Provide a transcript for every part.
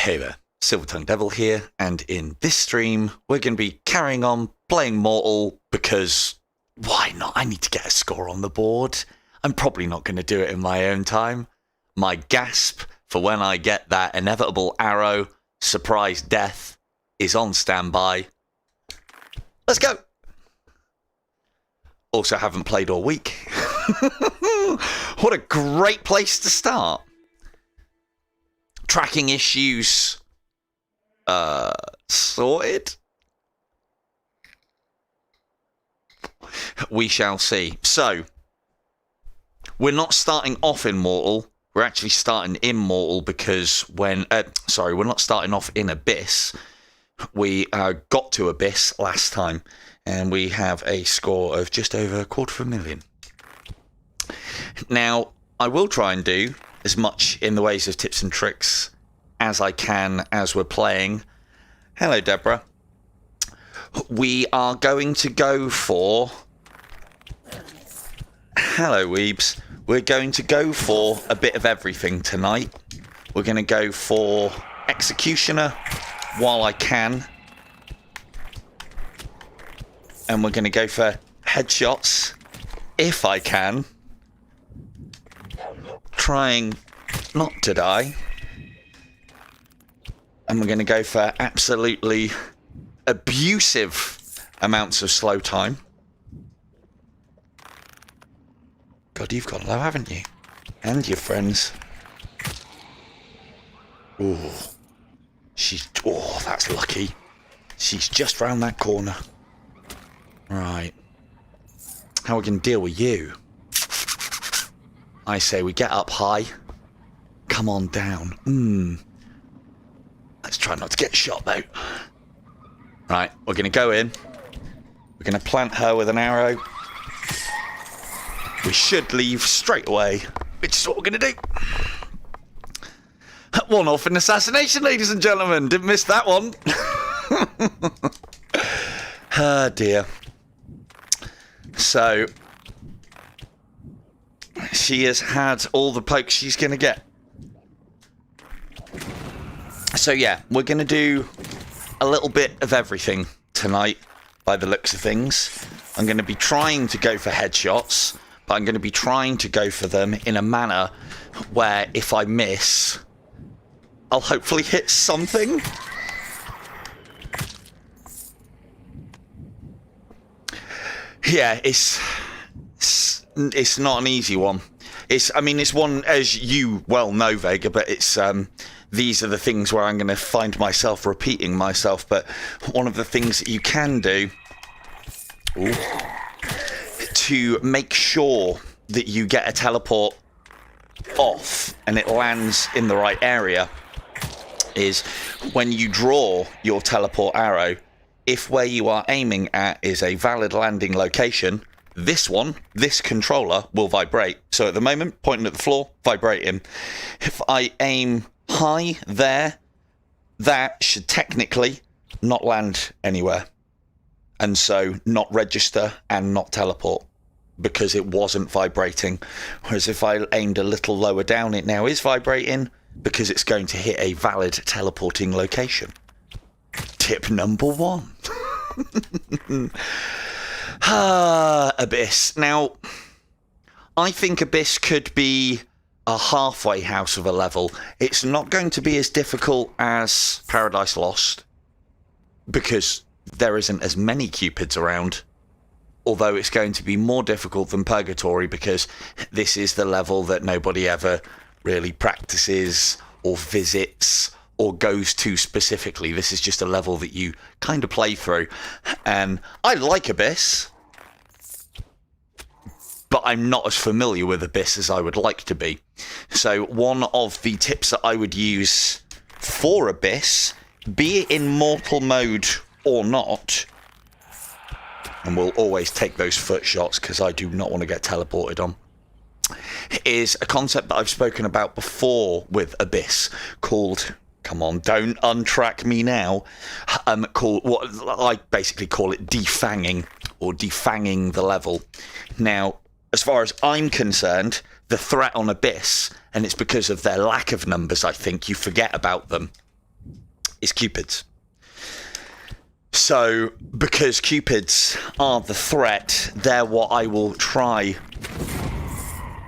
Hey there, Silver-Tongued Devil here, and in this stream, we're going to be carrying on playing Mortal because, why not? I need to get a score on the board. I'm probably not going to do it in my own time. My gasp for when I get that inevitable arrow, surprise death, is on standby. Let's go! Also haven't played all week. What a great place to start. Tracking issues sorted. We shall see. So, we're not starting off in Mortal. We're actually starting in Mortal because when... we're not starting off in Abyss. We got to Abyss last time, and we have a score of just over 250,000. Now, I will try and do as much in the ways of tips and tricks as I can as we're playing. Hello, Deborah. We are going to go for... Hello, Weebs. We're going to go for a bit of everything tonight. We're going to go for Executioner while I can. And we're going to go for headshots if I can. Trying not to die. And we're going to go for absolutely abusive amounts of slow time. God, you've got low, haven't you? And your friends. Ooh. Oh, that's lucky. She's just round that corner. Right. How are we going to deal with you? I say we get up high. Come on down. Let's try not to get shot, though. Right, we're going to go in. We're going to plant her with an arrow. We should leave straight away, which is what we're going to do. One off in assassination, ladies and gentlemen. Didn't miss that one. Oh, dear. So... she has had all the pokes she's going to get. So yeah, we're going to do a little bit of everything tonight by the looks of things. I'm going to be trying to go for headshots, but I'm going to be trying to go for them in a manner where if I miss, I'll hopefully hit something. Yeah, it's not an easy one. It's one, as you well know, Vega, but it's these are the things where I'm going to find myself repeating myself. But one of the things that you can do to make sure that you get a teleport off and it lands in the right area is when you draw your teleport arrow, if where you are aiming at is a valid landing location, this controller will vibrate. So at the moment, pointing at the floor, vibrating. If I aim high there, that should technically not land anywhere. And so not register and not teleport because it wasn't vibrating. Whereas if I aimed a little lower down, it now is vibrating because it's going to hit a valid teleporting location. Tip number 1. Abyss. Now, I think Abyss could be a halfway house of a level. It's not going to be as difficult as Paradise Lost because there isn't as many Cupids around, although it's going to be more difficult than Purgatory because this is the level that nobody ever really practices or visits or goes to specifically. This is just a level that you kind of play through. And I like Abyss, but I'm not as familiar with Abyss as I would like to be. So one of the tips that I would use for Abyss, be it in mortal mode or not, and we'll always take those foot shots because I do not want to get teleported on, is a concept that I've spoken about before with Abyss called... Come on, don't untrack me now. Called what I basically call it defanging, or defanging the level. Now, as far as I'm concerned, the threat on Abyss, and it's because of their lack of numbers, I think, you forget about them, is cupids. So, because cupids are the threat, they're what I will try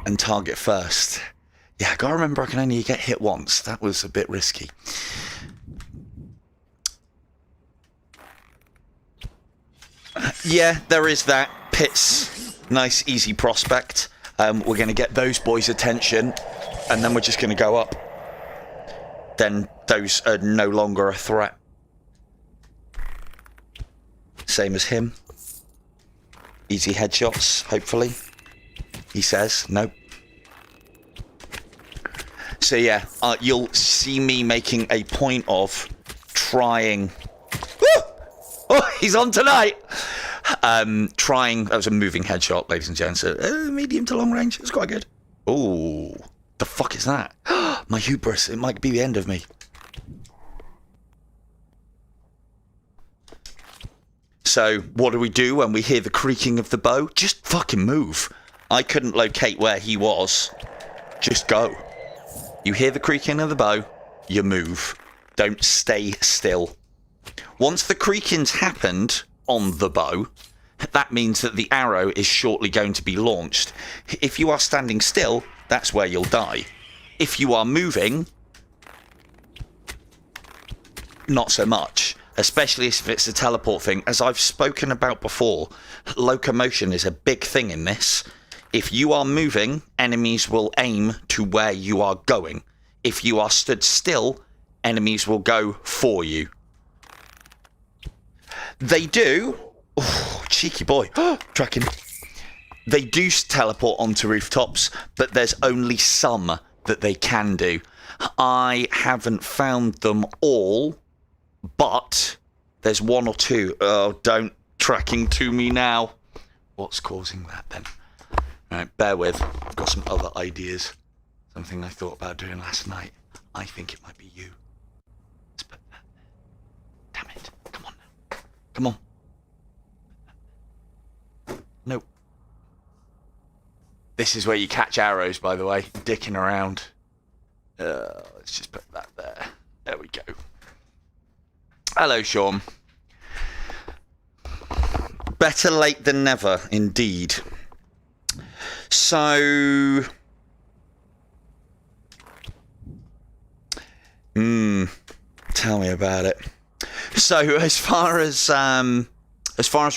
and target first. Yeah, I gotta remember I can only get hit once. That was a bit risky. Yeah, there is that. Pit's nice, easy prospect. We're going to get those boys' attention, and then we're just going to go up. Then those are no longer a threat. Same as him. Easy headshots, hopefully. He says, nope. So yeah, you'll see me making a point of trying... Woo! Oh, he's on tonight! Trying... That was a moving headshot, ladies and gents. Medium to long range. It's quite good. Oh, the fuck is that? My hubris. It might be the end of me. So, what do we do when we hear the creaking of the bow? Just fucking move. I couldn't locate where he was. Just go. You hear the creaking of the bow, you move. Don't stay still. Once the creaking's happened on the bow, that means that the arrow is shortly going to be launched. If you are standing still, that's where you'll die. If you are moving, not so much. Especially if it's a teleport thing. As I've spoken about before, locomotion is a big thing in this. If you are moving, enemies will aim to where you are going. If you are stood still, enemies will go for you. They do... Oh, cheeky boy. Tracking. They do teleport onto rooftops, but there's only some that they can do. I haven't found them all, but there's one or two. Oh, don't tracking to me now. What's causing that then? Right, bear with. I've got some other ideas. Something I thought about doing last night. I think it might be you. Let's put that there. Damn it. Come on now. Come on. No. This is where you catch arrows, by the way. Dicking around. Let's just put that there. There we go. Hello, Sean. Better late than never, indeed. So... Tell me about it. So, as far as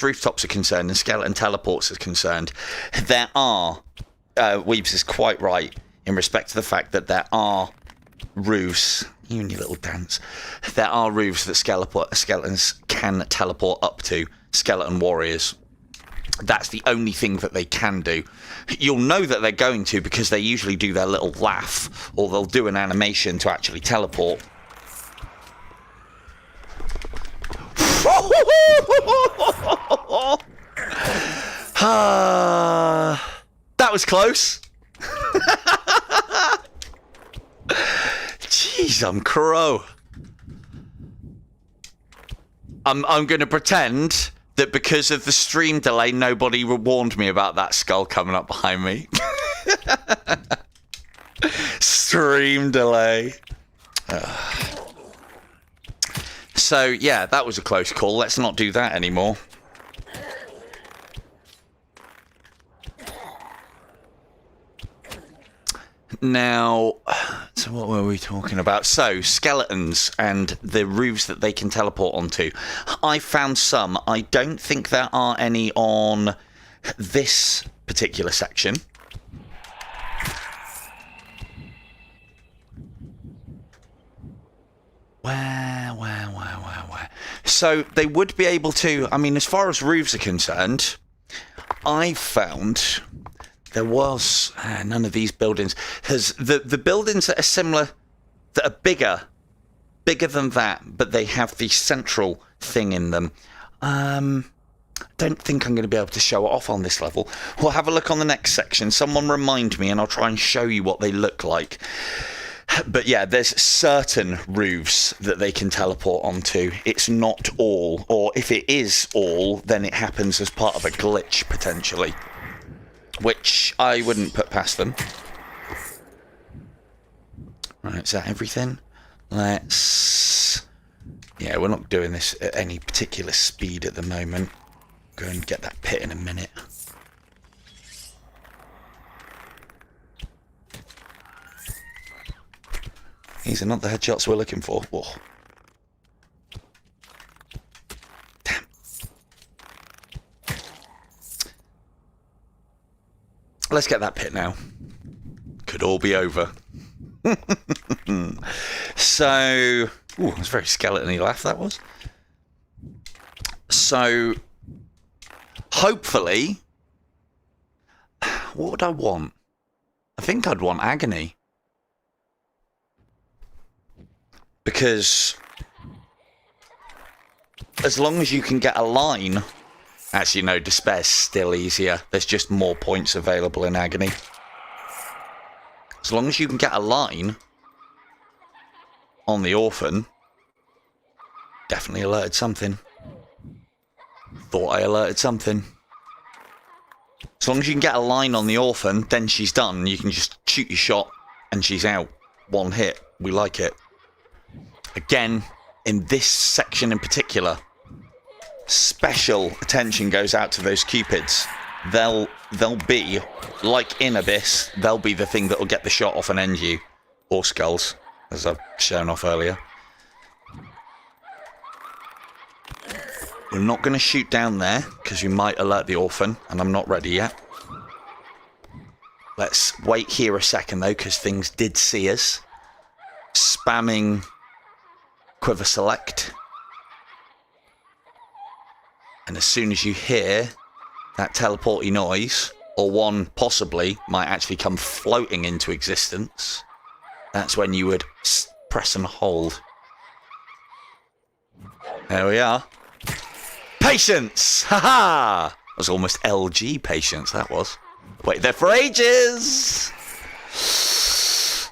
rooftops are concerned and skeleton teleports are concerned, there are... Weebs is quite right in respect to the fact that there are roofs... You and your little dance. There are roofs that skeletons can teleport up to. Skeleton warriors. That's the only thing that they can do. You'll know that they're going to because they usually do their little laugh, or they'll do an animation to actually teleport. That was close. Jeez, I'm crow. I'm going to pretend that because of the stream delay, nobody warned me about that skull coming up behind me. Stream delay. So, yeah, that was a close call. Let's not do that anymore. Now, so what were we talking about? So, skeletons and the roofs that they can teleport onto. I found some. I don't think there are any on this particular section. Where? So, they would be able to... I mean, as far as roofs are concerned, I found... There was none of these buildings. Has the buildings that are similar, that are bigger than that, but they have the central thing in them. Don't think I'm going to be able to show it off on this level. We'll have a look on the next section. Someone remind me, and I'll try and show you what they look like. But yeah, there's certain roofs that they can teleport onto. It's not all, or if it is all, then it happens as part of a glitch potentially. Which I wouldn't put past them. Right, is that everything? Let's Yeah, we're not doing this at any particular speed at the moment. Go and get that pit in a minute. These are not the headshots we're looking for. Whoa. Damn. Let's get that pit now. Could all be over. So... Ooh, it was a very skeleton-y laugh, that was. So... Hopefully... What would I want? I think I'd want agony. Because... as long as you can get a line... Actually, no, despair's still easier. There's just more points available in agony. As long as you can get a line... on the orphan... Definitely alerted something. Thought I alerted something. As long as you can get a line on the orphan, then she's done. You can just shoot your shot and she's out. One hit. We like it. Again, in this section in particular, special attention goes out to those cupids. They'll be, like in Abyss, they'll be the thing that will get the shot off and end you. Or skulls, as I've shown off earlier. We're not going to shoot down there, because you might alert the orphan, and I'm not ready yet. Let's wait here a second, though, because things did see us. Spamming quiver select. And as soon as you hear that teleporty noise, or one possibly might actually come floating into existence, that's when you would press and hold. There we are. Patience! Haha! That was almost LG patience, that was. Wait there for ages!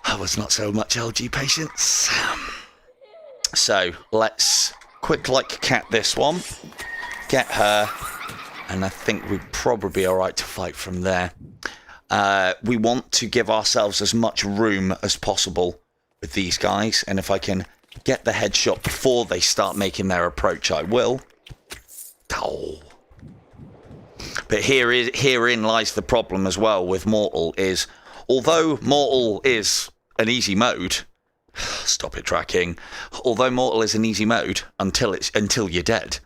That was not so much LG patience. So, let's quick like cat this one. Get her. And I think we'd probably be alright to fight from there. We want to give ourselves as much room as possible with these guys. And if I can get the headshot before they start making their approach, I will. Oh. But herein lies the problem as well with Mortal is, although Mortal is an easy mode, stop it tracking, although Mortal is an easy mode until you're dead,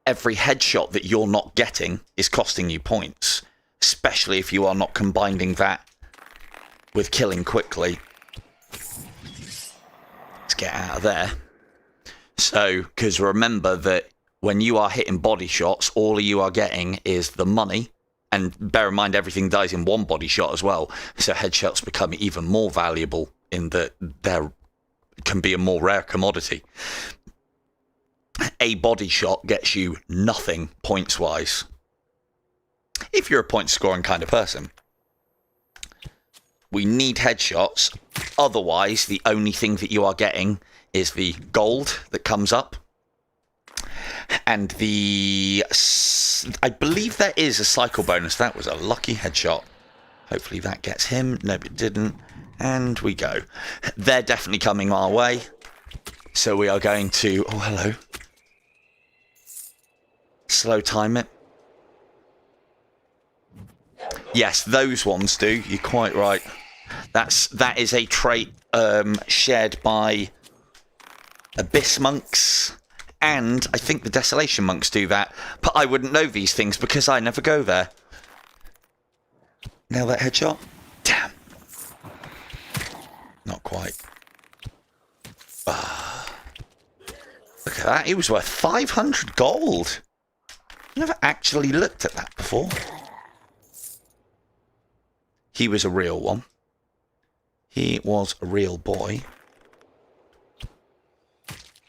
every headshot that you're not getting is costing you points, especially if you are not combining that with killing quickly. Let's get out of there. So, because remember that when you are hitting body shots, all you are getting is the money. And bear in mind, everything dies in one body shot as well. So headshots become even more valuable in that there can be a more rare commodity. A body shot gets you nothing points-wise. If you're a point-scoring kind of person. We need headshots. Otherwise, the only thing that you are getting is the gold that comes up. And I believe there is a cycle bonus. That was a lucky headshot. Hopefully that gets him. Nope, it didn't. And we go. They're definitely coming our way. So we are going to... Oh, hello. Slow time it. Yes, those ones do. You're quite right. That is a trait shared by Abyss monks, and I think the Desolation monks do that. But I wouldn't know these things because I never go there. Nail that headshot. Damn. Not quite. Look at that. He was worth 500 gold. Never actually looked at that before. He was a real one. He was a real boy.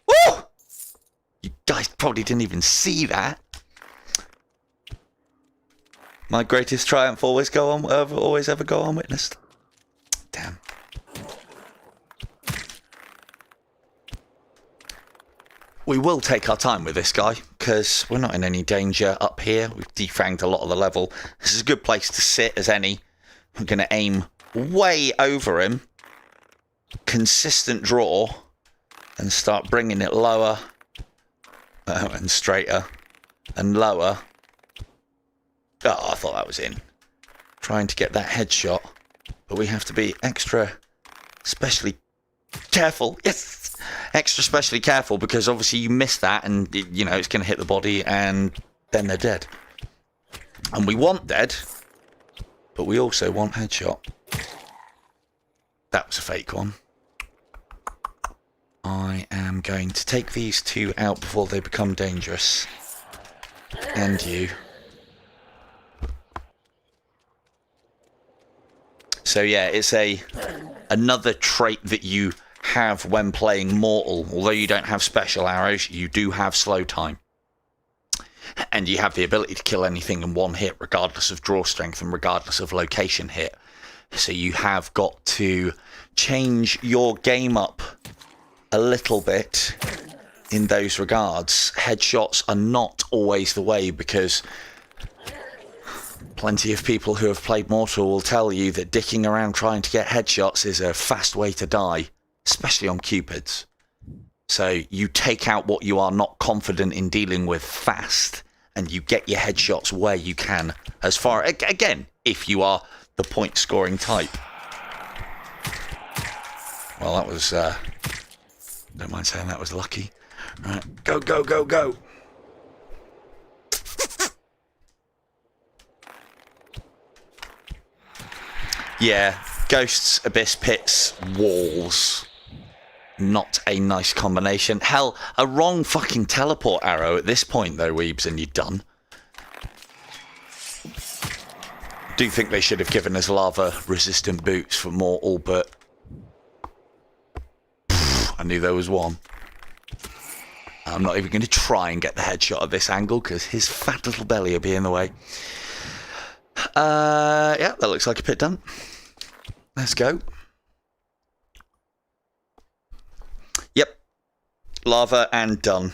Woo! You guys probably didn't even see that. My greatest triumph always ever go unwitnessed. Damn. We will take our time with this guy, because we're not in any danger up here. We've defanged a lot of the level. This is a good place to sit as any. We're going to aim way over him. Consistent draw. and start bringing it lower and straighter and lower. Oh, I thought that was in. Trying to get that headshot, but we have to be extra specially careful. Yes, extra specially careful, because obviously you miss that and you know it's going to hit the body and then they're dead. And we want dead, but we also want headshot. That was a fake one. I am going to take these two out before they become dangerous. And you. So yeah, it's another trait that you have when playing Mortal. Although you don't have special arrows, you do have slow time. And you have the ability to kill anything in one hit, regardless of draw strength and regardless of location hit. So you have got to change your game up a little bit in those regards. Headshots are not always the way, because plenty of people who have played Mortal will tell you that dicking around trying to get headshots is a fast way to die, especially on Cupids. So you take out what you are not confident in dealing with fast, and you get your headshots where you can, as far, again, if you are the point scoring type. Well, that was, don't mind saying that was lucky. Right, go, go, go, go. Yeah, ghosts, abyss pits, walls. Not a nice combination. Hell, a wrong fucking teleport arrow at this point, though, Weebs, and you're done. Do think they should have given us lava-resistant boots for Mortal, but I knew there was one. I'm not even going to try and get the headshot at this angle, because his fat little belly will be in the way. Yeah, that looks like a pit done. Let's go. Yep. Lava and done.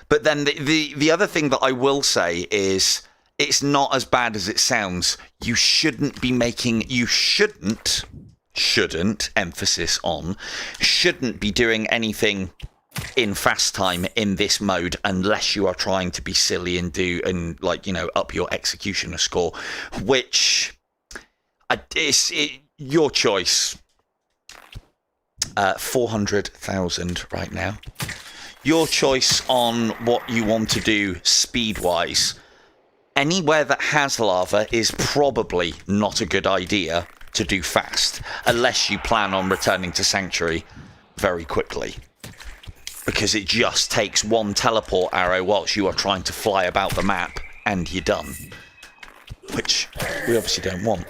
But then the other thing that I will say is, it's not as bad as it sounds. You shouldn't be making... You shouldn't, emphasis on, shouldn't be doing anything in fast time in this mode unless you are trying to be silly and like, you know, up your executioner score, which is your choice. 400,000 right now. Your choice on what you want to do speed wise. Anywhere that has lava is probably not a good idea to do fast, unless you plan on returning to Sanctuary very quickly. Because it just takes one teleport arrow whilst you are trying to fly about the map, and you're done. Which we obviously don't want.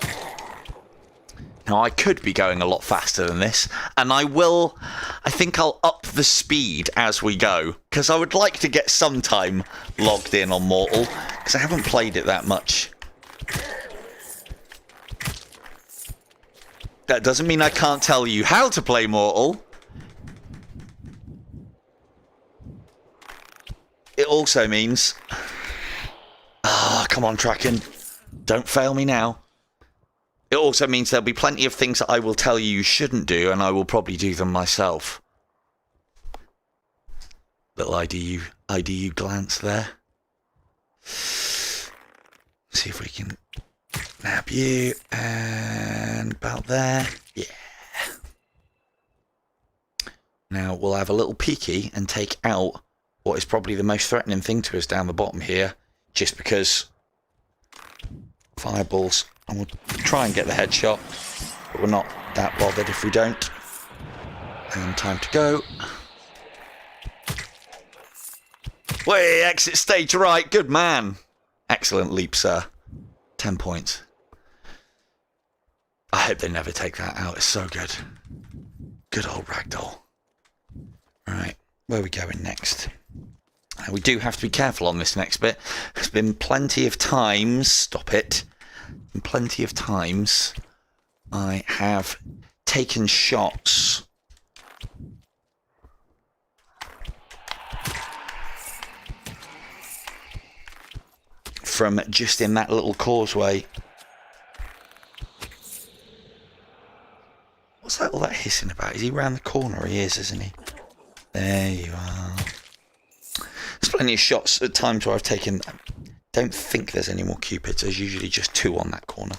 Now, I could be going a lot faster than this, and I think I'll up the speed as we go, because I would like to get some time logged in on Mortal, because I haven't played it that much. That doesn't mean I can't tell you how to play Mortal. It also means... Ah, come on, Tracking. Don't fail me now. It also means there'll be plenty of things that I will tell you shouldn't do, and I will probably do them myself. Little IDU glance there. See if we can nab you, and about there. Yeah. Now we'll have a little peeky and take out what is probably the most threatening thing to us down the bottom here, just because fireballs, and we'll try and get the headshot, but we're not that bothered if we don't. And time to go. Way, exit stage right, good man. Excellent leap, sir. 10 points. I hope they never take that out, it's so good. Good old ragdoll. Right, where are we going next? We do have to be careful on this next bit. There's been plenty of times, stop it, plenty of times I have taken shots from just in that little causeway. What's that all that hissing about? Is he round the corner? He is, isn't he? There you are. There's plenty of shots at times where I've taken... Don't think there's any more cupids. There's usually just 2 on that corner.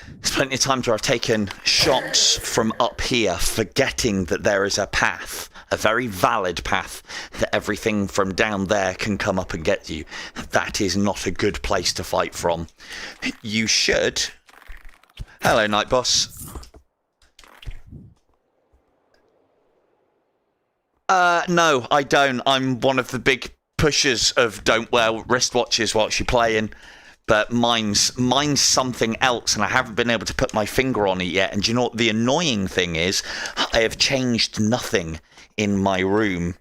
There's plenty of times where I've taken shots from up here, forgetting that there is a path, a very valid path, that everything from down there can come up and get you. That is not a good place to fight from. You should... Hello, Night Boss. No, I don't. I'm one of the big pushers of don't wear wristwatches whilst you're playing. But mine's something else, and I haven't been able to put my finger on it yet. And do you know what the annoying thing is? I have changed nothing in my room.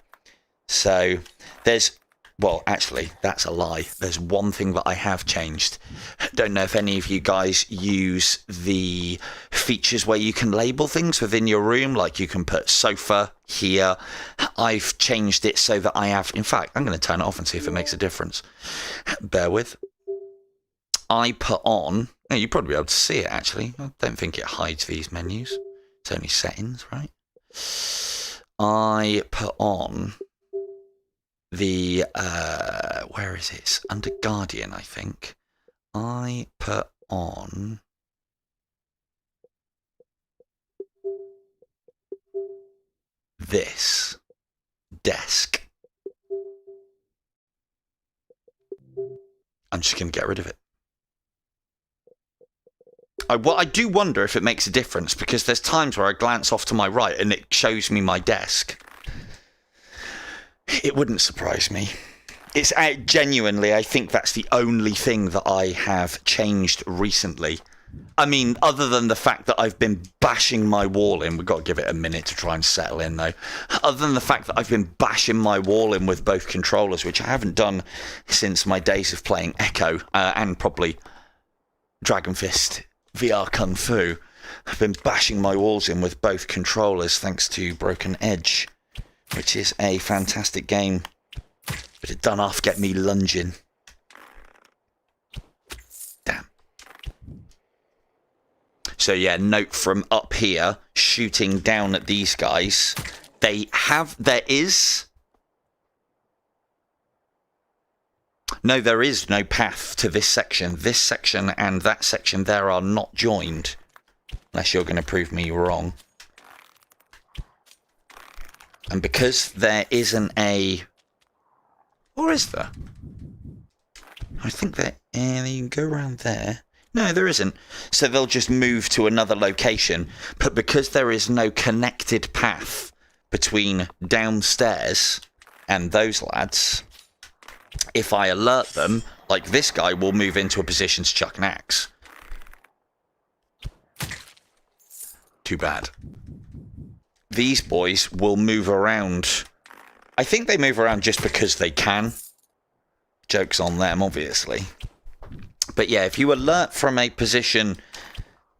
So there's... Well, actually, that's a lie. There's one thing that I have changed. Don't know if any of you guys use the features where you can label things within your room, like you can put sofa here. I've changed it so that I have... In fact, I'm going to turn it off and see if it makes a difference. Bear with. I put on... You'll probably be able to see it, actually. I don't think it hides these menus. It's only settings, right? I put on... the where is it? It's under Guardian, I think. I put on this desk. I'm just going to get rid of it. I do wonder if it makes a difference, because there's times where I glance off to my right and it shows me my desk. It wouldn't surprise me. It's genuinely, I think that's the only thing that I have changed recently. I mean, other than the fact that I've been bashing my wall in, we've got to give it a minute to try and settle in though. Other than the fact that I've been bashing my wall in with both controllers, which I haven't done since my days of playing Echo and probably Dragon Fist VR Kung Fu. I've been bashing my walls in with both controllers thanks to Broken Edge, which is a fantastic game, but it done off get me lunging. Damn. So yeah, note from up here, shooting down at these guys. There is no path to this section. This section and that section there are not joined, unless you're going to prove me wrong. And because there isn't a... Or is there? I think that... you can go around there. No, there isn't. So they'll just move to another location. But because there is no connected path between downstairs and those lads, if I alert them, like this guy will move into a position to chuck an axe. Too bad. These boys will move around. I think they move around just because they can. Joke's on them, obviously. But yeah, if you alert from a position...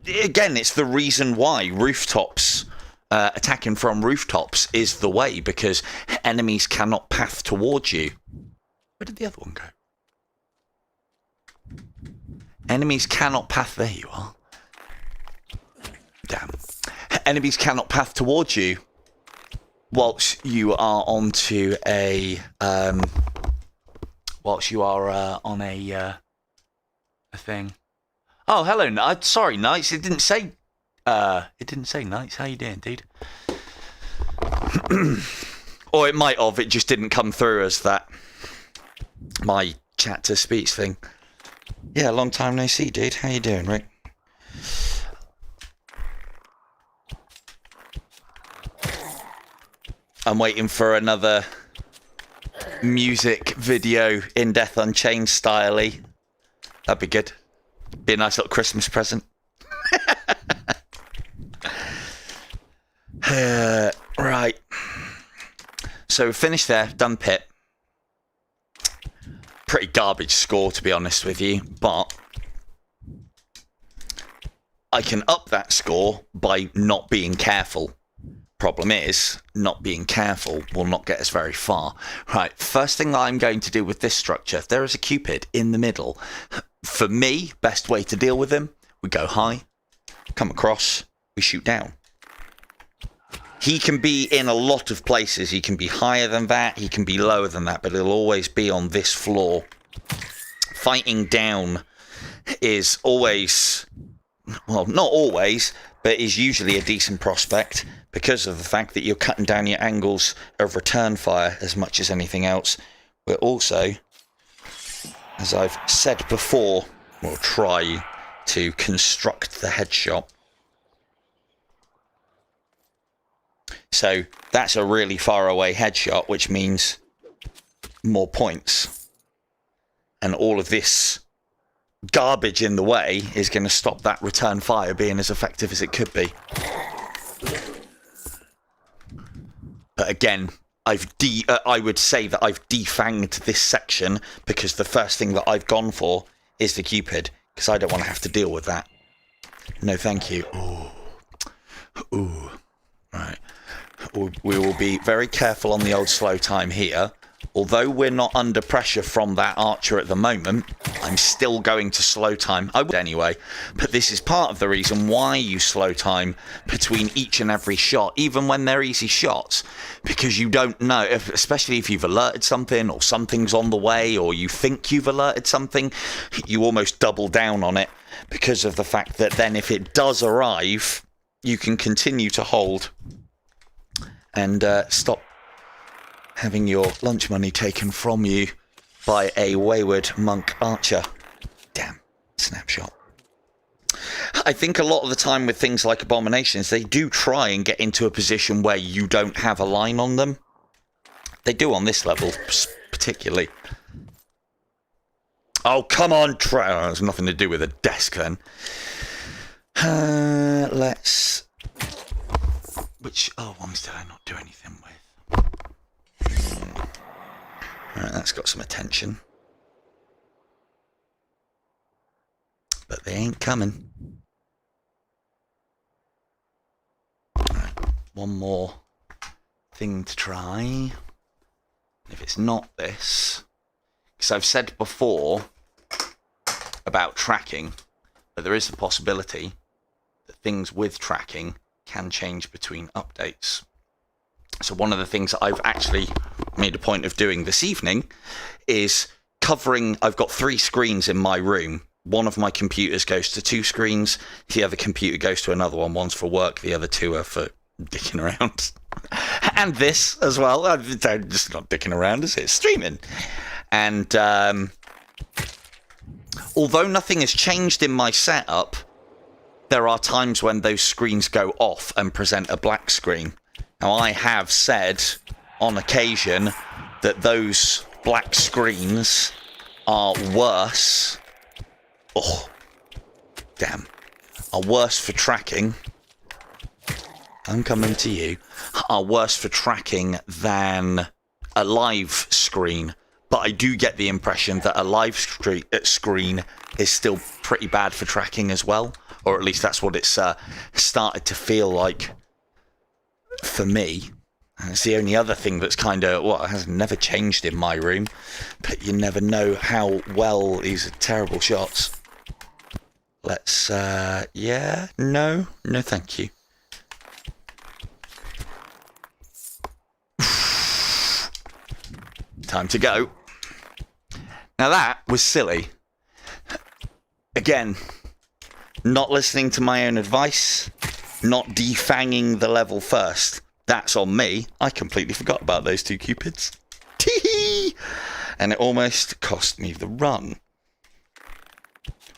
Again, it's the reason why rooftops, attacking from rooftops is the way, because enemies cannot path towards you. Where did the other one go? Enemies cannot path... There you are. Damn. Enemies cannot path towards you whilst you are onto a whilst you are on a thing. Oh, hello, Knights. Sorry, Knights. It didn't say Knights. How you doing, dude? Or it might have. It just didn't come through as that. My chat to speech thing. Yeah, long time no see, dude. How you doing, Rick? I'm waiting for another music video in Death Unchained style-y. That'd be good. Be a nice little Christmas present. Right. So finished there, done pit. Pretty garbage score, to be honest with you, but I can up that score by not being careful. Problem is, not being careful will not get us very far. Right, first thing I'm going to do with this structure, if there is a Cupid in the middle, for me, best way to deal with him, we go high, come across, we shoot down. He can be in a lot of places. He can be higher than that. He can be lower than that. But he'll always be on this floor. Fighting down is always... Well, not always, but is usually a decent prospect because of the fact that you're cutting down your angles of return fire as much as anything else. But also, as I've said before, we'll try to construct the headshot. So that's a really far away headshot, which means more points. And all of this garbage in the way is going to stop that return fire being as effective as it could be. But again, I would say that I've defanged this section because the first thing that I've gone for is the Cupid, because I don't want to have to deal with that. No, thank you. Ooh. Right. We will be very careful on the old slow time here. Although we're not under pressure from that archer at the moment, I'm still going to slow time. I would anyway. But this is part of the reason why you slow time between each and every shot, even when they're easy shots. Because you don't know, especially if you've alerted something or something's on the way or you think you've alerted something, you almost double down on it because of the fact that then if it does arrive, you can continue to hold and stop having your lunch money taken from you by a wayward monk archer. Damn, snapshot. I think a lot of the time with things like abominations, they do try and get into a position where you don't have a line on them. They do on this level, particularly. Oh, come on, there's nothing to do with a desk then. Let's... Which... Oh, ones did I not do anything with? Alright, that's got some attention. But they ain't coming. Alright, one more thing to try. If it's not this... Because I've said before about tracking, that there is the possibility that things with tracking can change between updates. So one of the things that I've actually made a point of doing this evening is covering... I've got 3 screens in my room. One of my computers goes to 2 screens. The other computer goes to another one. One's for work. The other 2 are for dicking around. And this as well. I'm just not dicking around, is it? Streaming. And although nothing has changed in my setup, there are times when those screens go off and present a black screen. Now, I have said on occasion that those black screens are worse. Oh, damn. Are worse for tracking. I'm coming to you. Are worse for tracking than a live screen. But I do get the impression that a live screen is still pretty bad for tracking as well. Or at least that's what it's started to feel like for me. And it's the only other thing that's kind of, well, it has never changed in my room. But you never know how well these are terrible shots. Let's, yeah, no, thank you. Time to go. Now that was silly. Again, not listening to my own advice, not defanging the level first. That's on me. I completely forgot about those 2 cupids. Tee-hee! And it almost cost me the run.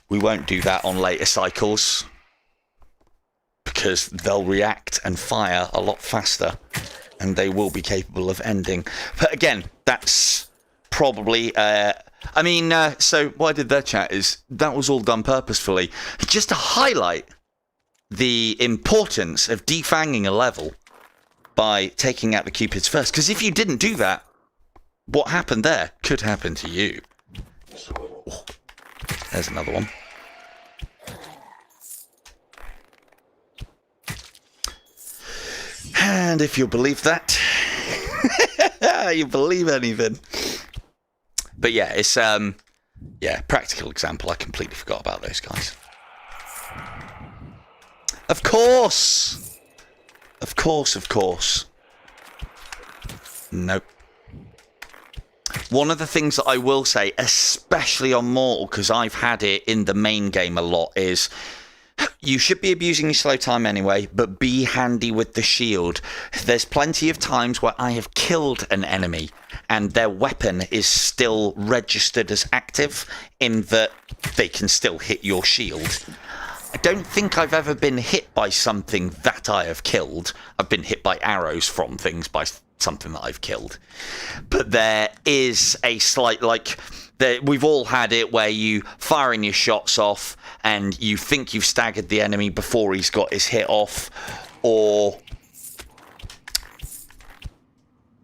We won't do that on later cycles because they'll react and fire a lot faster and they will be capable of ending. But again, that's probably... so what I did there, chat, is that was all done purposefully. Just to highlight the importance of defanging a level by taking out the cupids first. Because if you didn't do that, what happened there could happen to you. Oh, there's another one. And if you believe that, you believe anything. But yeah, it's, practical example. I completely forgot about those guys. Of course! Of course, of course. Nope. One of the things that I will say, especially on Mortal, because I've had it in the main game a lot, is you should be abusing your slow time anyway, but be handy with the shield. There's plenty of times where I have killed an enemy and their weapon is still registered as active in that they can still hit your shield. I don't think I've ever been hit by something that I have killed. I've been hit by arrows from things by something that I've killed. But there is a slight, we've all had it where you firing your shots off and you think you've staggered the enemy before he's got his hit off, or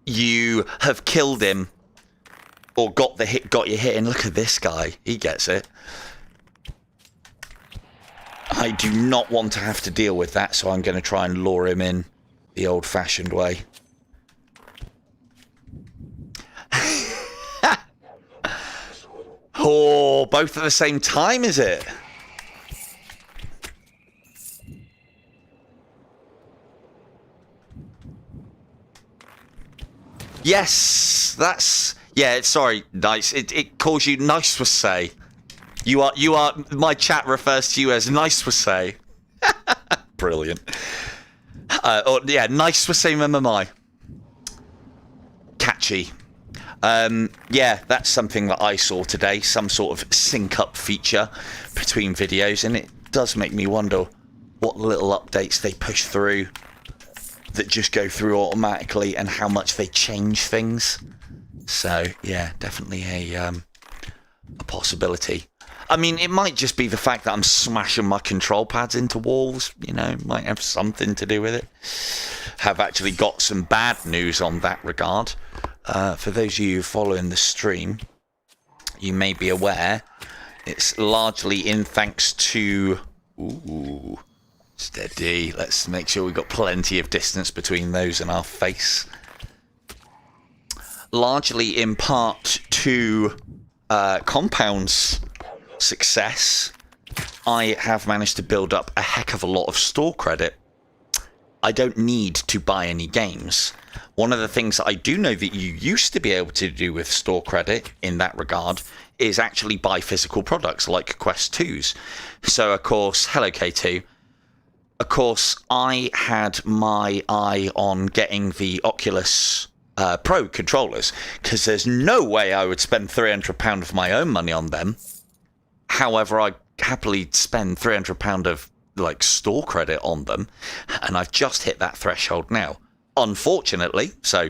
you have killed him or got your hit, and look at this guy, he gets it. I do not want to have to deal with that, so I'm going to try and lure him in the old-fashioned way. Oh, both at the same time, is it? Yes, that's... Yeah, sorry, nice. It calls you nice was say. You are. My chat refers to you as nice was say. Brilliant. Yeah, nice was say MMI. Catchy. Yeah, that's something that I saw today. Some sort of sync up feature between videos, and it does make me wonder what little updates they push through that just go through automatically, and how much they change things. So yeah, definitely a possibility. I mean, it might just be the fact that I'm smashing my control pads into walls, you know, might have something to do with it. Have actually got some bad news on that regard. For those of you following the stream, you may be aware it's largely in thanks to... Ooh, steady. Let's make sure we've got plenty of distance between those and our face. Largely in part to Compound's success, I have managed to build up a heck of a lot of store credit. I don't need to buy any games. One of the things that I do know that you used to be able to do with store credit in that regard is actually buy physical products like Quest 2s. So, of course, hello K2. Of course, I had my eye on getting the Oculus Pro controllers, because there's no way I would spend £300 of my own money on them. However, I happily spend £300 of store credit on them, and I've just hit that threshold now, unfortunately. So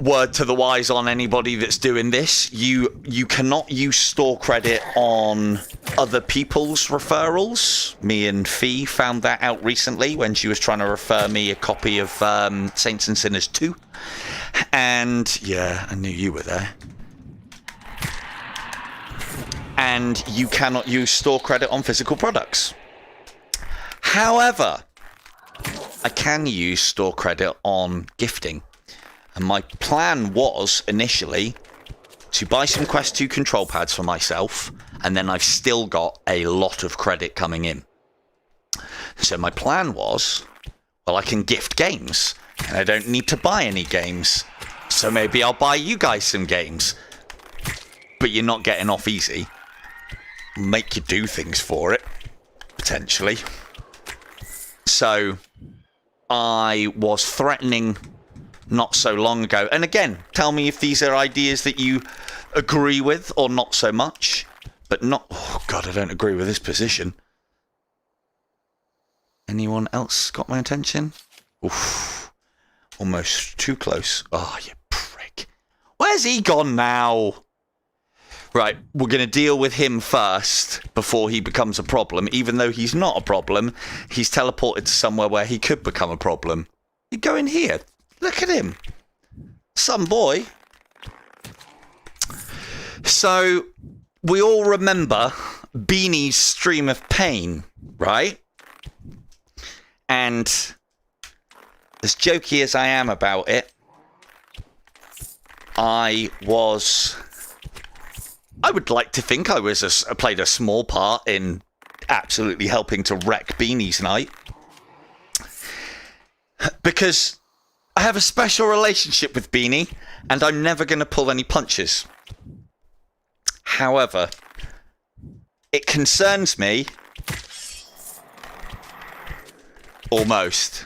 word to the wise on anybody that's doing this, you cannot use store credit on other people's referrals. Me and Fee found that out recently when she was trying to refer me a copy of Saints and Sinners 2, and yeah, I knew you were there. And you cannot use store credit on physical products. However, I can use store credit on gifting. And my plan was initially to buy some Quest 2 control pads for myself, and then I've still got a lot of credit coming in. So my plan was, well, I can gift games, and I don't need to buy any games. So maybe I'll buy you guys some games. But you're not getting off easy. Make you do things for it, potentially. So I was threatening not so long ago, and again, tell me if these are ideas that you agree with or not so much, but not... Oh god, I don't agree with this position. Anyone else got my attention? Oof, almost too close. Oh, you prick. Where's he gone now? Right, we're going to deal with him first before he becomes a problem. Even though he's not a problem, he's teleported to somewhere where he could become a problem. You go in here. Look at him. Some boy. So, we all remember Beanie's Stream of Pain, right? And as jokey as I am about it, I would like to think I played a small part in absolutely helping to wreck Beanie's night. Because I have a special relationship with Beanie, and I'm never going to pull any punches. However, it concerns me almost.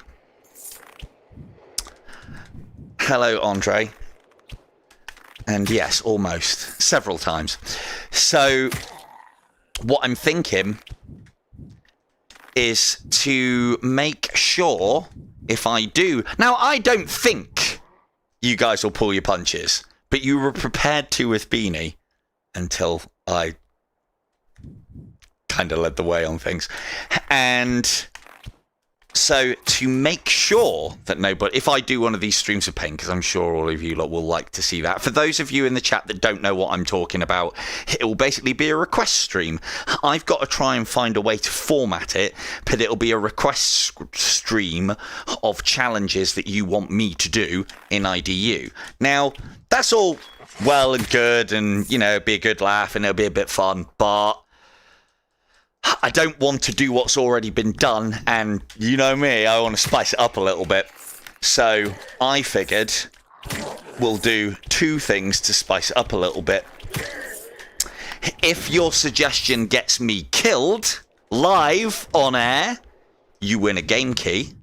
Hello, Andre. And yes, almost. Several times. So, what I'm thinking is to make sure if I do... Now, I don't think you guys will pull your punches, but you were prepared to with Beanie until I kind of led the way on things. And so to make sure that nobody, if I do one of these streams of pain, because I'm sure all of you lot will like to see that. For those of you in the chat that don't know what I'm talking about, it will basically be a request stream. I've got to try and find a way to format it, but it'll be a request stream of challenges that you want me to do in IDU. Now, that's all well and good, and, you know, be a good laugh and it'll be a bit fun, but I don't want to do what's already been done, and you know me, I want to spice it up a little bit. So I figured we'll do two things to spice it up a little bit. If your suggestion gets me killed live on air, you win a game key.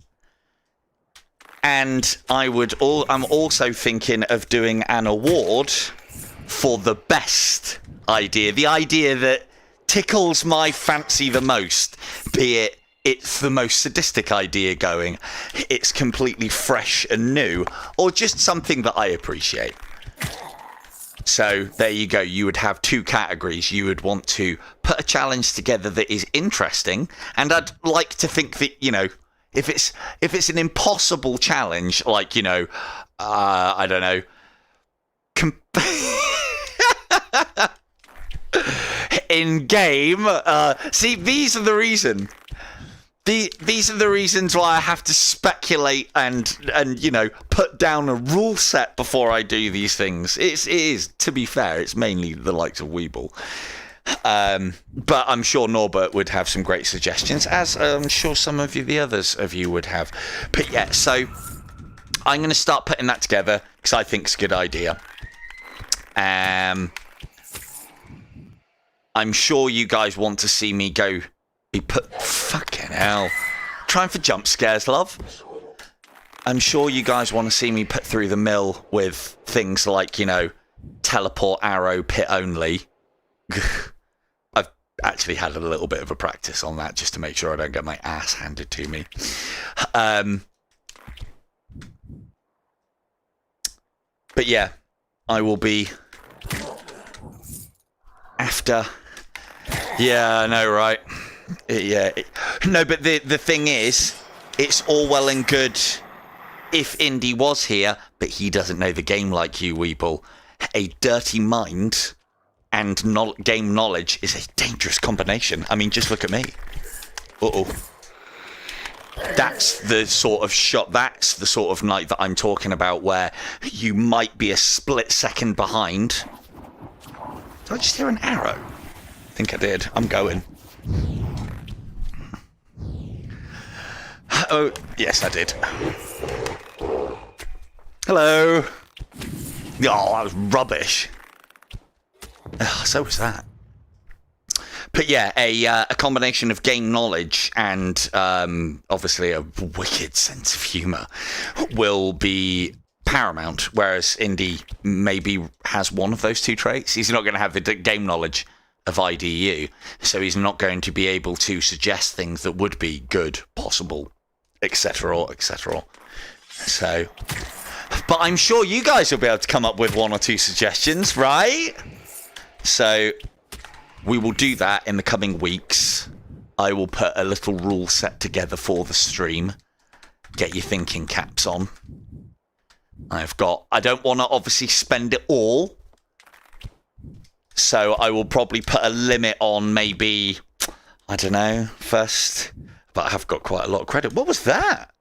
And I'm also thinking of doing an award for the best idea. The idea that tickles my fancy the most, be it it's the most sadistic idea going, it's completely fresh and new, or just something that I appreciate. So there you go. You would have two categories. You would want to put a challenge together that is interesting, and I'd like to think that, you know, if it's an impossible challenge, like, you know, I don't know, in game, see, these are the reason. These are the reasons why I have to speculate and you know, put down a rule set before I do these things. It is, to be fair, it's mainly the likes of Weeble. But I'm sure Norbert would have some great suggestions, as I'm sure some of you, the others of you, would have. But yeah, so I'm going to start putting that together because I think it's a good idea. I'm sure you guys want to see me be put... Fucking hell. Trying for jump scares, love. I'm sure you guys want to see me put through the mill with things like, you know, teleport, arrow, pit only. I've actually had a little bit of a practice on that just to make sure I don't get my ass handed to me. But yeah, I will be after... Yeah, I know, right? No, but the thing is, it's all well and good if Indy was here, but he doesn't know the game like you, Weeble. A dirty mind and game knowledge is a dangerous combination. I mean, just look at me. Uh-oh. That's the sort of shot, that's the sort of night that I'm talking about, where you might be a split second behind. Did I just hear an arrow? I think I did. I'm going. Oh, yes, I did. Hello. Oh, that was rubbish. Oh, so was that. But yeah, a combination of game knowledge and obviously a wicked sense of humour will be paramount, whereas Indy maybe has one of those two traits. He's not going to have the game knowledge of IDU, so he's not going to be able to suggest things that would be good, possible, etc., etc. So, but I'm sure you guys will be able to come up with one or two suggestions, right? So we will do that in the coming weeks. I will put a little rule set together for the stream. Get your thinking caps on. I don't want to obviously spend it all. So I will probably put a limit on maybe, I don't know, first. But I have got quite a lot of credit. What was that?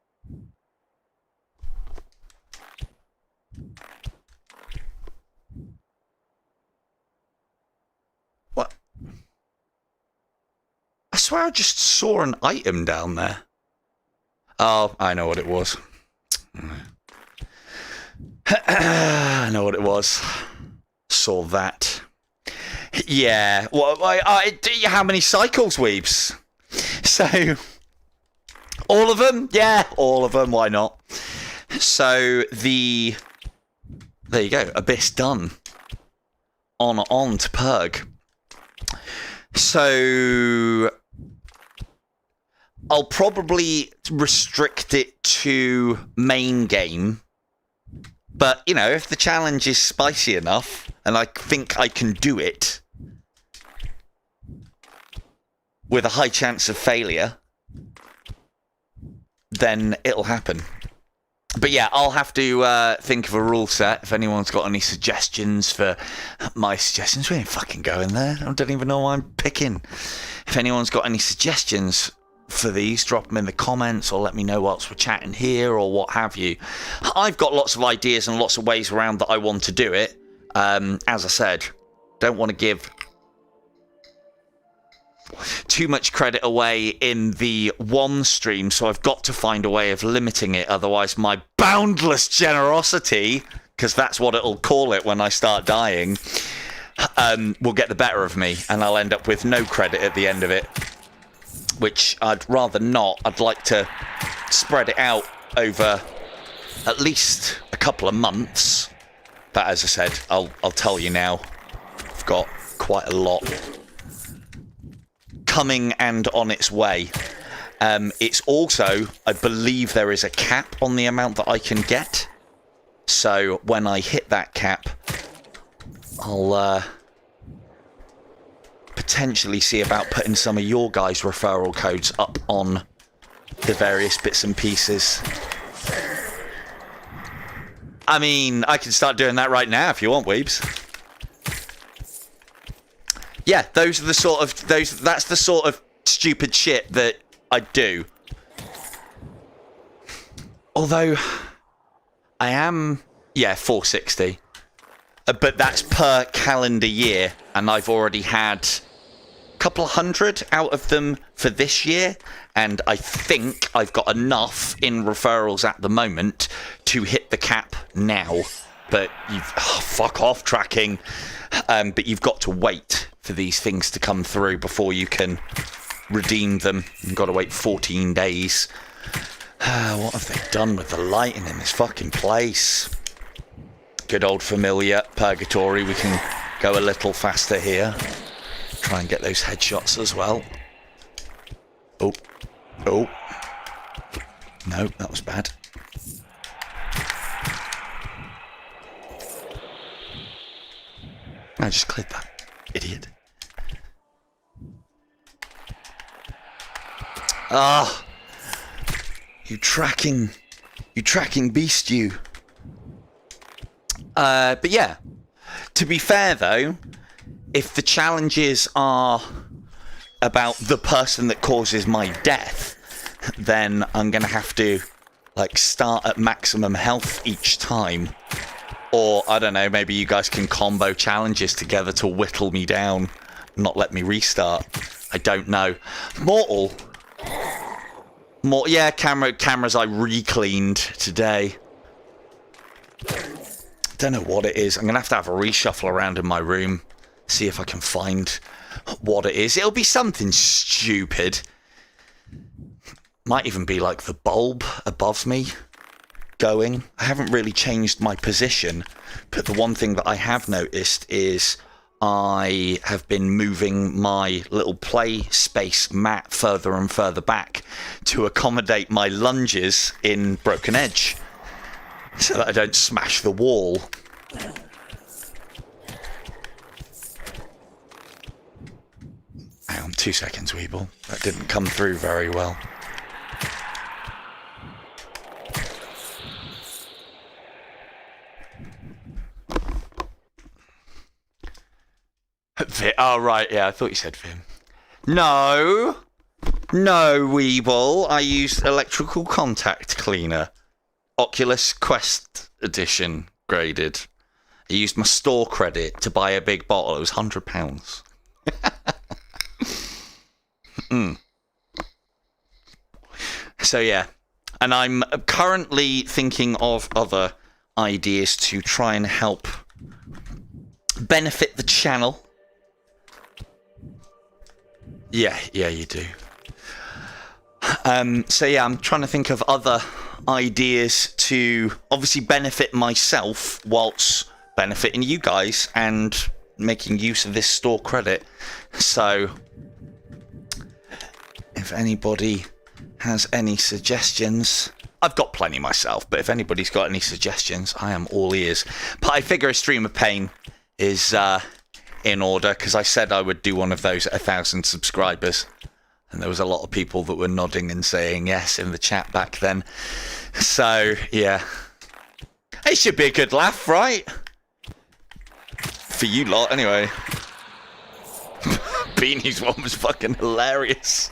What? I swear I just saw an item down there. Oh, I know what it was. I know what it was. Saw that. Yeah. Well, how many cycles, Weebs? So, all of them? Yeah, all of them. Why not? So, there you go. Abyss done. On to Purg. So, I'll probably restrict it to main game. But, you know, if the challenge is spicy enough, and I think I can do it with a high chance of failure, then it'll happen. But yeah, I'll have to think of a rule set. If anyone's got any suggestions for my suggestions, we ain't fucking going there. I don't even know what I'm picking. If anyone's got any suggestions for these, drop them in the comments or let me know whilst we're chatting here or what have you. I've got lots of ideas and lots of ways around that I want to do it. As I said, don't want to give too much credit away in the one stream, so I've got to find a way of limiting it. Otherwise, my boundless generosity, because that's what it'll call it when I start dying, will get the better of me, and I'll end up with no credit at the end of it, which I'd rather not. I'd like to spread it out over at least a couple of months. But as I said, I'll tell you now, I've got quite a lot coming and on its way. It's also, I believe there is a cap on the amount that I can get. So when I hit that cap, I'll potentially see about putting some of your guys' referral codes up on the various bits and pieces. I mean, I can start doing that right now if you want, Weebs. Yeah, those are the sort of that's the sort of stupid shit that I do. Although I am 460. But that's per calendar year, and I've already had a couple of hundred out of them for this year, and I think I've got enough in referrals at the moment to hit the cap now. But fuck off tracking. But you've got to wait for these things to come through before you can redeem them. You've got to wait 14 days. What have they done with the lighting in this fucking place? Good old familiar purgatory. We can go a little faster here. Try and get those headshots as well. Oh. No, that was bad. I just cleared that. Idiot. Ah! You tracking beast, you. But yeah, to be fair though, if the challenges are about the person that causes my death, then I'm going to have to, like, start at maximum health each time. Or, I don't know, maybe you guys can combo challenges together to whittle me down, not let me restart. I don't know. Mortal. Yeah, cameras I re-cleaned today. Don't know what it is. I'm going to have a reshuffle around in my room, see if I can find what it is. It'll be something stupid. Might even be like the bulb above me going. I haven't really changed my position, but the one thing that I have noticed is I have been moving my little play space mat further and further back to accommodate my lunges in Broken Edge, so that I don't smash the wall. Hang on 2 seconds, Weeble. That didn't come through very well. Oh, right, yeah, I thought you said Vim. No, Weeble. I used electrical contact cleaner. Oculus Quest Edition graded. I used my store credit to buy a big bottle. It was £100. So, yeah. And I'm currently thinking of other ideas to try and help benefit the channel. Yeah, you do. So yeah, I'm trying to think of other ideas to obviously benefit myself whilst benefiting you guys and making use of this store credit. So if anybody has any suggestions, I've got plenty myself, but if anybody's got any suggestions, I am all ears. But I figure a stream of pain is in order, because I said I would do one of those at 1,000 subscribers, and there was a lot of people that were nodding and saying yes in the chat back then. So yeah, it should be a good laugh, right? For you lot anyway. Beanie's one was fucking hilarious.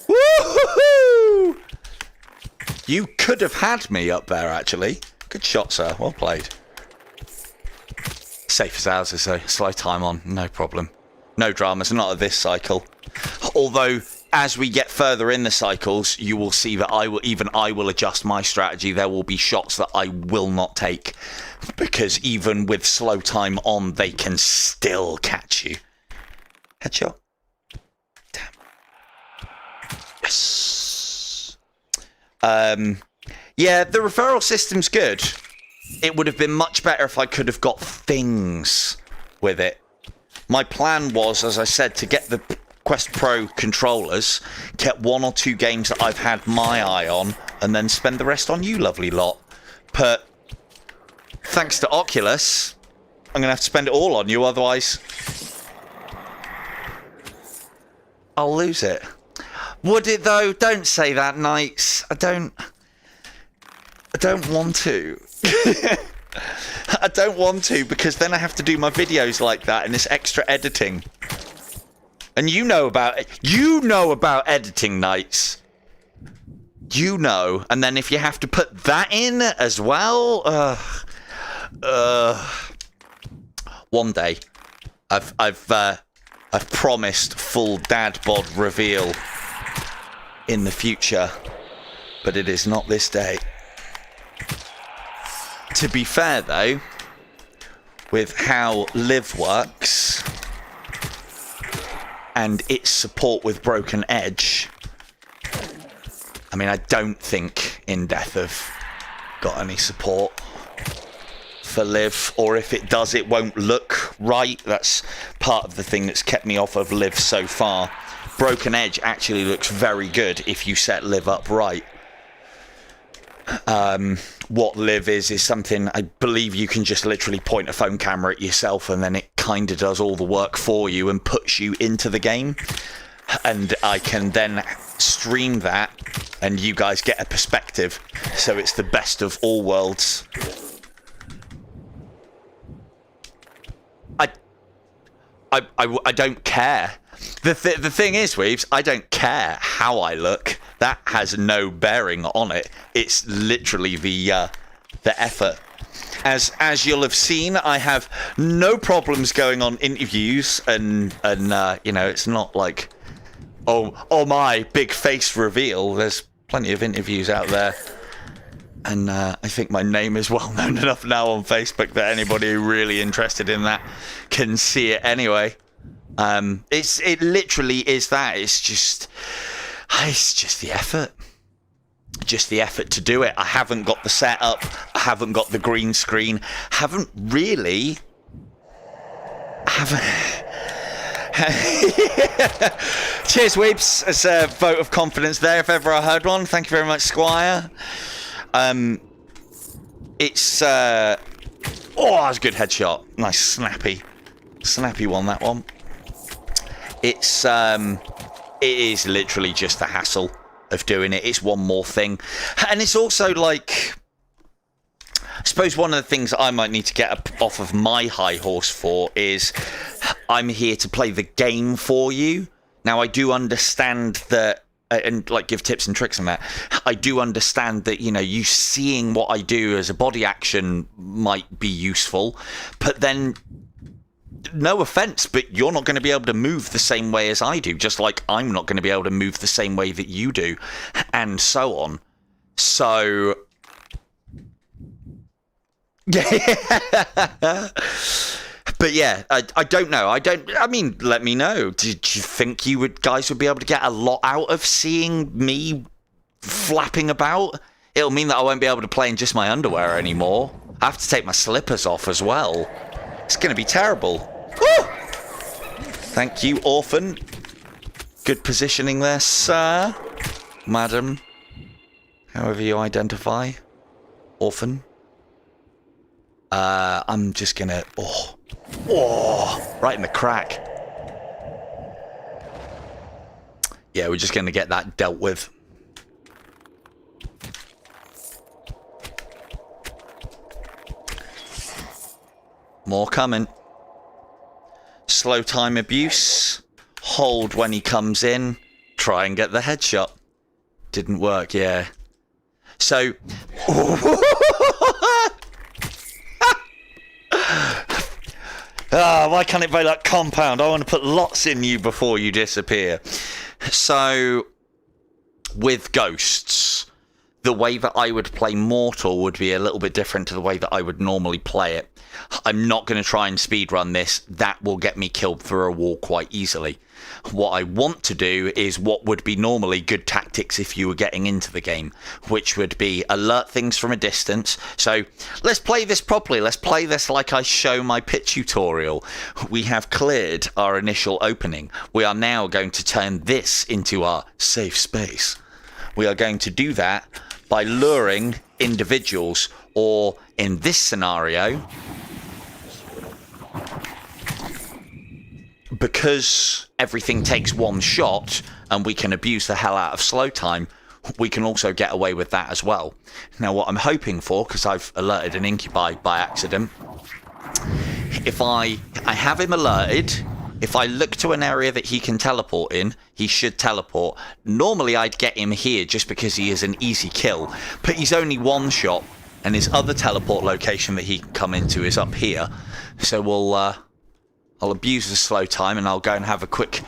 Woo-hoo-hoo! You could have had me up there, actually. Good shot, sir. Well played. Safe as houses, so slow time on. No problem. No dramas, not at this cycle. Although, as we get further in the cycles, you will see that I will adjust my strategy. There will be shots that I will not take, because even with slow time on, they can still catch you. Headshot. Damn. Yes. Yeah, the referral system's good. It would have been much better if I could have got things with it. My plan was, as I said, to get the Quest Pro controllers, get 1 or 2 games that I've had my eye on, and then spend the rest on you lovely lot. But thanks to Oculus, I'm going to have to spend it all on you, otherwise I'll lose it. Would it though? Don't say that, Knights. I don't want to. I don't want to, because then I have to do my videos like that and this extra editing. And you know about it. You know about editing, Knights. You know. And then if you have to put that in as well, one day, I've promised full dad bod reveal in the future, but it is not this day. To be fair, though, with how Live works and its support with Broken Edge, I mean, I don't think In Death have got any support for Live, or if it does, it won't look right. That's part of the thing that's kept me off of Live so far. Broken Edge actually looks very good if you set Live up right. What Live is something I believe you can just literally point a phone camera at yourself, and then it kind of does all the work for you and puts you into the game, and I can then stream that and you guys get a perspective, so it's the best of all worlds. I don't care. The thing is, Weaves, I don't care how I look. That has no bearing on it. It's literally the effort. As you'll have seen, I have no problems going on interviews, and you know, it's not like, oh my big face reveal. There's plenty of interviews out there, and I think my name is well known enough now on Facebook that anybody really interested in that can see it anyway. It literally is that. It's just the effort. Just the effort to do it. I haven't got the setup. I haven't got the green screen. Haven't. Cheers, Weeps. It's a vote of confidence there, if ever I heard one. Thank you very much, Squire. It's that was a good headshot. Nice snappy one, that one. It is literally just the hassle of doing it. It's one more thing, and it's also like, I suppose one of the things that I might need to get off of my high horse for is, I'm here to play the game for you. Now, I do understand that, and like give tips and tricks on that. I do understand that, you know, you seeing what I do as a body action might be useful, but then no offense, but you're not going to be able to move the same way as I do, just like I'm not going to be able to move the same way that you do, and so on. So, but yeah, I don't know. I mean, let me know. Did you think guys would be able to get a lot out of seeing me flapping about? It'll mean that I won't be able to play in just my underwear anymore. I have to take my slippers off as well. It's going to be terrible. Woo! Thank you, Orphan. Good positioning there, sir. Madam. However you identify. Orphan. I'm just going to... Oh, right in the crack. Yeah, we're just going to get that dealt with. More coming. Slow time abuse. Hold when he comes in. Try and get the headshot. Didn't work, yeah. So... why can't it be like compound? I want to put lots in you before you disappear. So, with ghosts, the way that I would play Mortal would be a little bit different to the way that I would normally play it. I'm not going to try and speedrun this. That will get me killed through a wall quite easily. What I want to do is what would be normally good tactics if you were getting into the game, which would be alert things from a distance. So let's play this properly. Let's play this like I show my pit tutorial. We have cleared our initial opening. We are now going to turn this into our safe space. We are going to do that by luring individuals, or in this scenario, because everything takes one shot and we can abuse the hell out of slow time, we can also get away with that as well. Now, what I'm hoping for, because I've alerted an incubi by accident, if I have him alerted, if I look to an area that he can teleport in, he should teleport. Normally, I'd get him here just because he is an easy kill, but he's only one shot, and his other teleport location that he can come into is up here. So I'll abuse the slow time, and I'll go and have a quick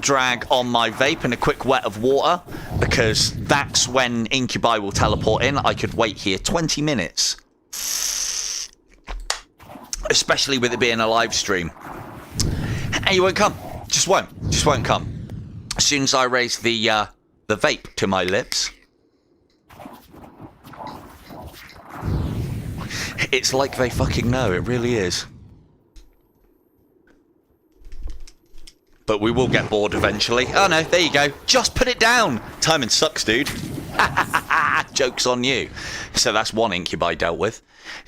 drag on my vape and a quick wet of water, because that's when incubi will teleport in. I could wait here 20 minutes, especially with it being a live stream. And he won't come. Just won't come. As soon as I raise the vape to my lips, it's like they fucking know. It really is. But we will get bored eventually. Oh no, there you go. Just put it down. Timing sucks, dude. Joke's on you. So that's one incubi dealt with.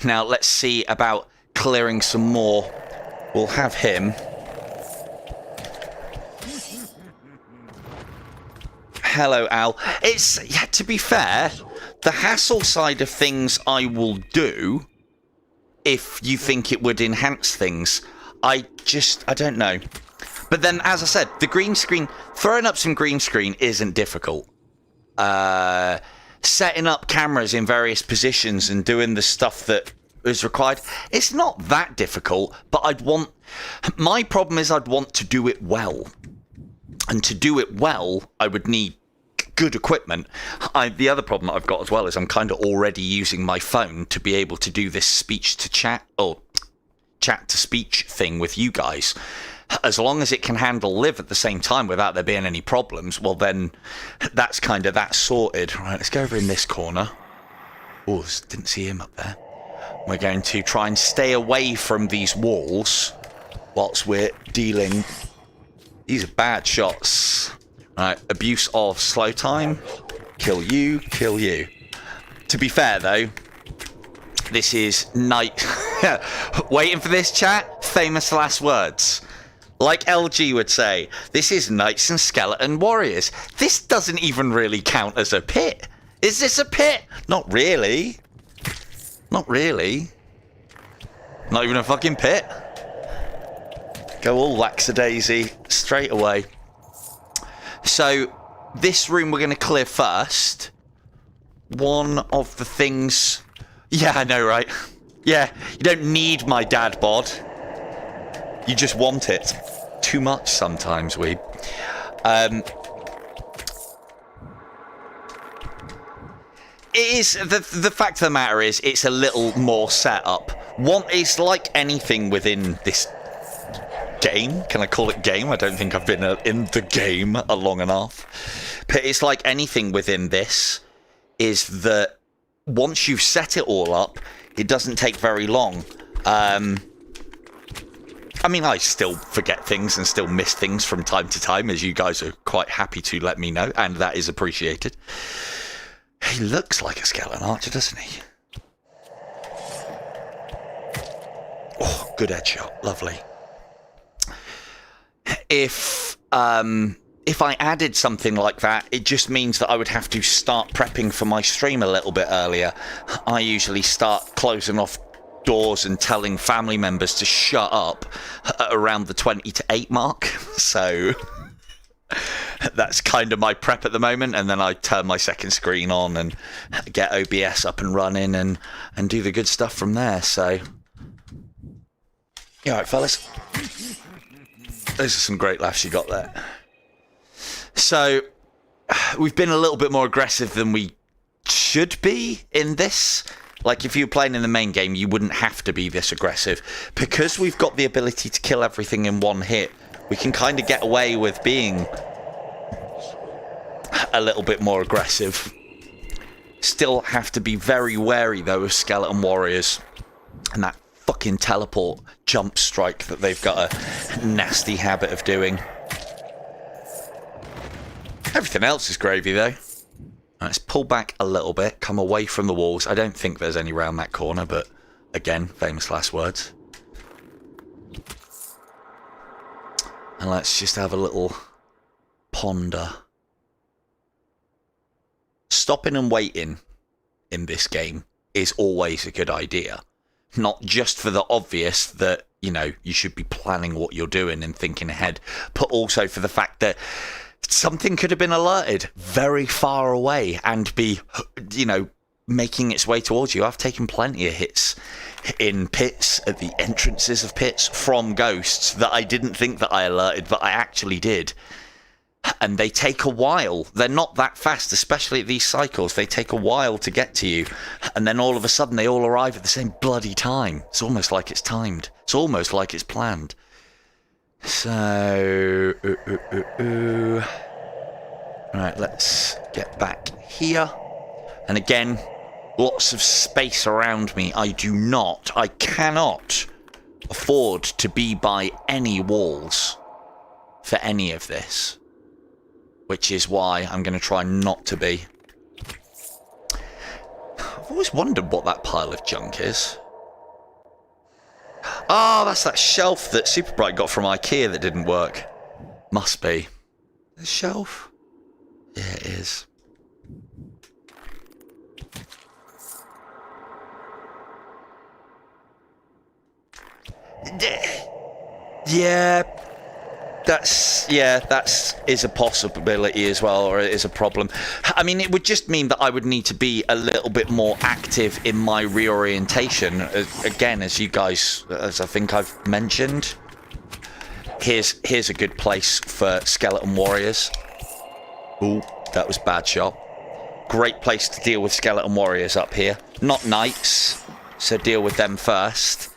Now let's see about clearing some more. We'll have him. Hello, Al. It's, yeah, to be fair, the hassle side of things I will do if you think it would enhance things. I don't know. But then, as I said, the green screen, throwing up some green screen isn't difficult. Setting up cameras in various positions and doing the stuff that is required, it's not that difficult, but my problem is I'd want to do it well. And to do it well, I would need good equipment. The other problem I've got as well is I'm kind of already using my phone to be able to do this speech to chat, or chat to speech thing with you guys. As long as it can handle live at the same time without there being any problems, well then that's kind of that sorted. Right, let's go over in this corner. Oh, didn't see him up there. We're going to try and stay away from these walls whilst we're dealing. These are bad shots. Right, abuse of slow time. Kill you, kill you. To be fair though, this is night. Waiting for this, chat? Famous last words. Like LG would say, this is Knights and Skeleton Warriors. This doesn't even really count as a pit. Is this a pit? Not really. Not really. Not even a fucking pit. Go all lackadaisy straight away. So, this room we're going to clear first. One of the things... Yeah, I know, right? Yeah, you don't need my dad bod. You just want it too much sometimes, Weeb. It is, the fact of the matter is, it's a little more set up. It's like anything within this game. Can I call it game? I don't think I've been in the game long enough. But it's like anything within this, is that once you've set it all up, it doesn't take very long. I mean, I still forget things and still miss things from time to time, as you guys are quite happy to let me know, and that is appreciated. He looks like a skeleton archer, doesn't he? Oh, good headshot. Lovely. If I added something like that, it just means that I would have to start prepping for my stream a little bit earlier. I usually start closing off doors and telling family members to shut up at around the 20 to 8 mark. So that's kind of my prep at the moment, and then I turn my second screen on and get OBS up and running and do the good stuff from there. So, you all right, fellas? Those are some great laughs you got there. So, we've been a little bit more aggressive than we should be in this. Like, if you were playing in the main game, you wouldn't have to be this aggressive. Because we've got the ability to kill everything in one hit, we can kind of get away with being a little bit more aggressive. Still have to be very wary, though, of skeleton warriors and that fucking teleport jump strike that they've got a nasty habit of doing. Everything else is gravy, though. Let's pull back a little bit, come away from the walls. I don't think there's any round that corner, but again, famous last words. And let's just have a little ponder. Stopping and waiting in this game is always a good idea. Not just for the obvious that, you know, you should be planning what you're doing and thinking ahead, but also for the fact that something could have been alerted very far away and be, you know, making its way towards you. I've taken plenty of hits in pits, at the entrances of pits, from ghosts that I didn't think that I alerted, but I actually did. And they take a while. They're not that fast, especially at these cycles. They take a while to get to you. And then all of a sudden they all arrive at the same bloody time. It's almost like it's timed. It's almost like it's planned. So, Right, let's get back here. And again, lots of space around me. I cannot afford to be by any walls for any of this. Which is why I'm going to try not to be. I've always wondered what that pile of junk is. Oh, that's that shelf that Superbright got from IKEA that didn't work. Must be. The shelf? Yeah, it is. Yeah, that is a possibility as well, or it is a problem. I mean, it would just mean that I would need to be a little bit more active in my reorientation. Again, as I think I've mentioned, here's a good place for skeleton warriors. Ooh, that was a bad shot. Great place to deal with skeleton warriors up here. Not knights, so deal with them first.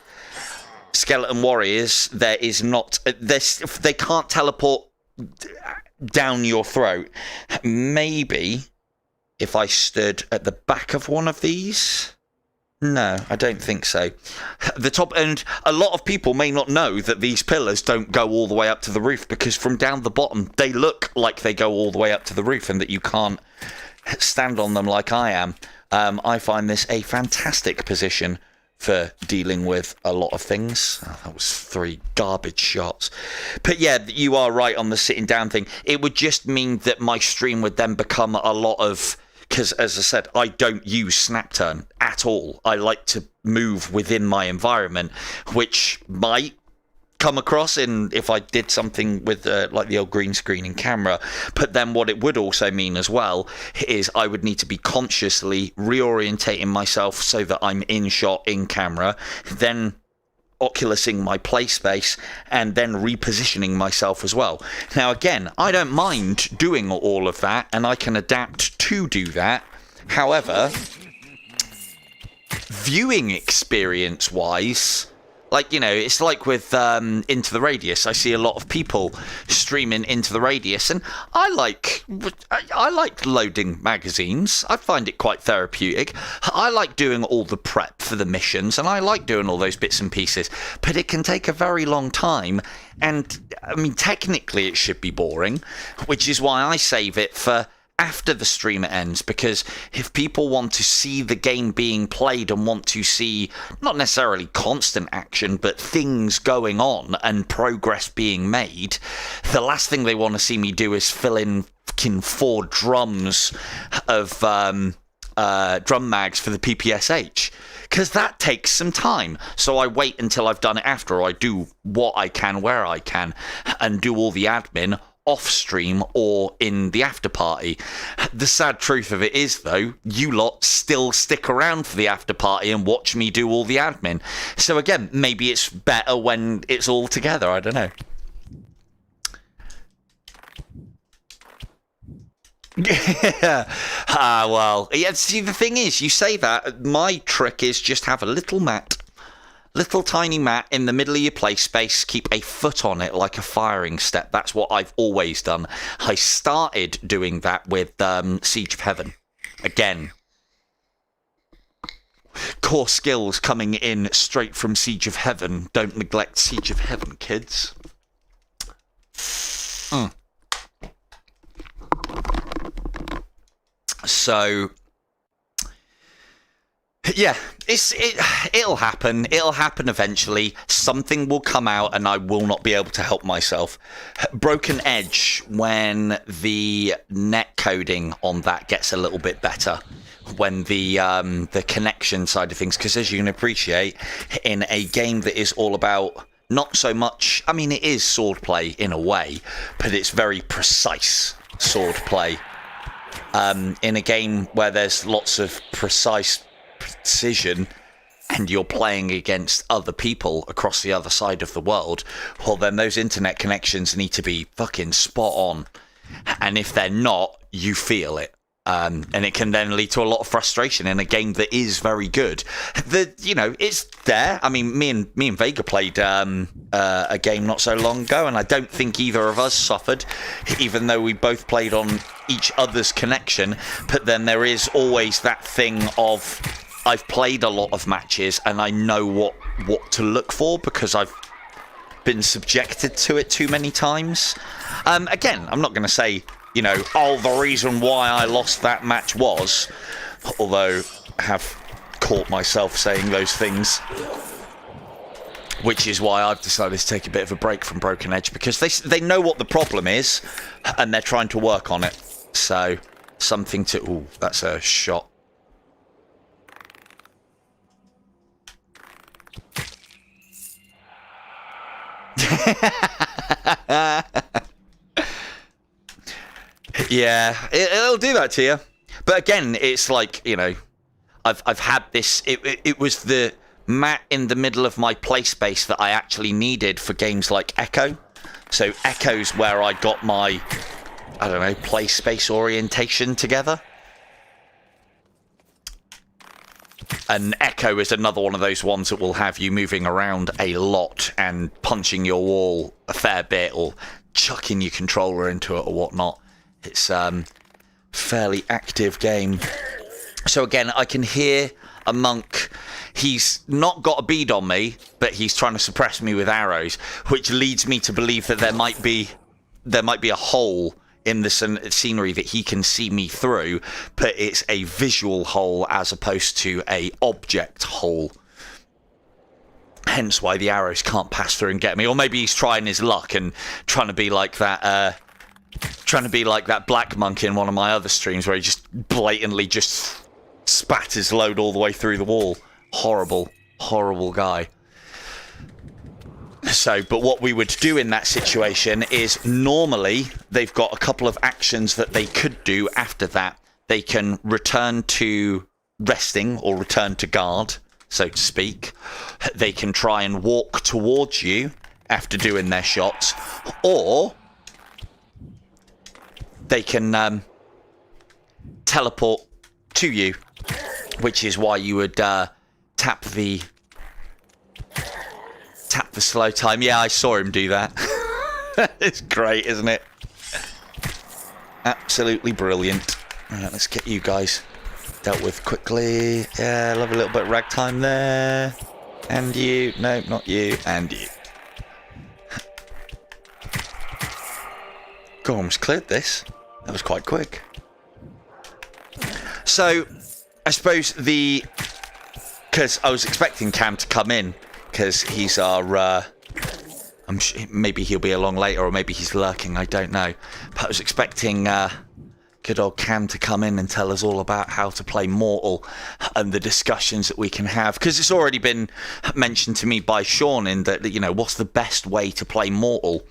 Skeleton warriors, they can't teleport down your throat. Maybe if I stood at the back of one of these. No, I don't think so. The top, and a lot of people may not know that these pillars don't go all the way up to the roof, because from down the bottom they look like they go all the way up to the roof and that you can't stand on them like I am. I find this a fantastic position for dealing with a lot of things. Oh, that was 3 garbage shots. But yeah, you are right on the sitting down thing. It would just mean that my stream would then become a lot of... Because, as I said, I don't use snap turn at all. I like to move within my environment, which might come across in if I did something with like the old green screen and camera. But then what it would also mean as well is I would need to be consciously reorientating myself so that I'm in shot, in camera, then oculusing my play space and then repositioning myself as well. Now, again, I don't mind doing all of that, and I can adapt to do that. However, viewing experience-wise, like, you know, it's like with Into the Radius. I see a lot of people streaming Into the Radius, and I like loading magazines. I find it quite therapeutic. I like doing all the prep for the missions, and I like doing all those bits and pieces. But it can take a very long time, and, I mean, technically it should be boring, which is why I save it for after the stream ends, because if people want to see the game being played and want to see not necessarily constant action but things going on and progress being made, the last thing they want to see me do is fill in fucking 4 drums of drum mags for the PPSH, because that takes some time. So I wait until I've done it after. I do what I can where I can and do all the admin off stream or in the after party. The sad truth of it is, though, you lot still stick around for the after party and watch me do all the admin. So again, maybe it's better when it's all together. I don't know. Well, yeah, see, the thing is, you say that, my trick is just have a little tiny mat in the middle of your play space, keep a foot on it like a firing step. That's what I've always done. I started doing that with Siege of Heaven. Again, core skills coming in straight from Siege of Heaven. Don't neglect Siege of Heaven, kids. So, yeah, it'll happen. It'll happen eventually. Something will come out and I will not be able to help myself. Broken Edge, when the net coding on that gets a little bit better, when the connection side of things, because as you can appreciate, in a game that is all about not so much, I mean, it is swordplay in a way, but it's very precise swordplay. In a game where there's lots of precision and you're playing against other people across the other side of the world, well, then those internet connections need to be fucking spot on. And if they're not, you feel it. And it can then lead to a lot of frustration in a game that is very good. It's there. I mean, me and Vega played a game not so long ago, and I don't think either of us suffered, even though we both played on each other's connection. But then there is always that thing of, I've played a lot of matches and I know what to look for because I've been subjected to it too many times. Again, I'm not going to say, the reason why I lost that match was, although I have caught myself saying those things, which is why I've decided to take a bit of a break from Broken Edge, because they know what the problem is and they're trying to work on it. So, something to... Ooh, that's a shot. Yeah, it'll do that to you. But again, it's like, I've had this... It was the mat in the middle of my play space that I actually needed for games like Echo. So Echo's where I got my, play space orientation together. And Echo is another one of those ones that will have you moving around a lot and punching your wall a fair bit or chucking your controller into it or whatnot. It's a fairly active game. So again, I can hear a monk. He's not got a bead on me, but he's trying to suppress me with arrows, which leads me to believe that there might be a hole in the scenery that he can see me through, but it's a visual hole as opposed to a object hole. Hence why the arrows can't pass through and get me. Or maybe he's trying his luck and trying to be like that black monk in one of my other streams where he just blatantly just spat his load all the way through the wall. Horrible, horrible guy. So, but what we would do in that situation is normally they've got a couple of actions that they could do after that. They can return to resting or return to guard. so to speak. They can try and walk towards you after doing their shots, or they can teleport to you, which is why you would tap the slow time. Yeah, I saw him do that. It's great, isn't it? Absolutely brilliant. Alright, let's get you guys dealt with quickly. Yeah, love a little bit of ragtime there. And you. No, not you. And you. Gorm's cleared this. That was quite quick. So, I suppose because I was expecting Cam to come in, because he's our... I'm sure maybe he'll be along later, or maybe he's lurking, I don't know. But I was expecting good old Cam to come in and tell us all about how to play Mortal and the discussions that we can have, because it's already been mentioned to me by Sean in that, you know, what's the best way to play Mortal,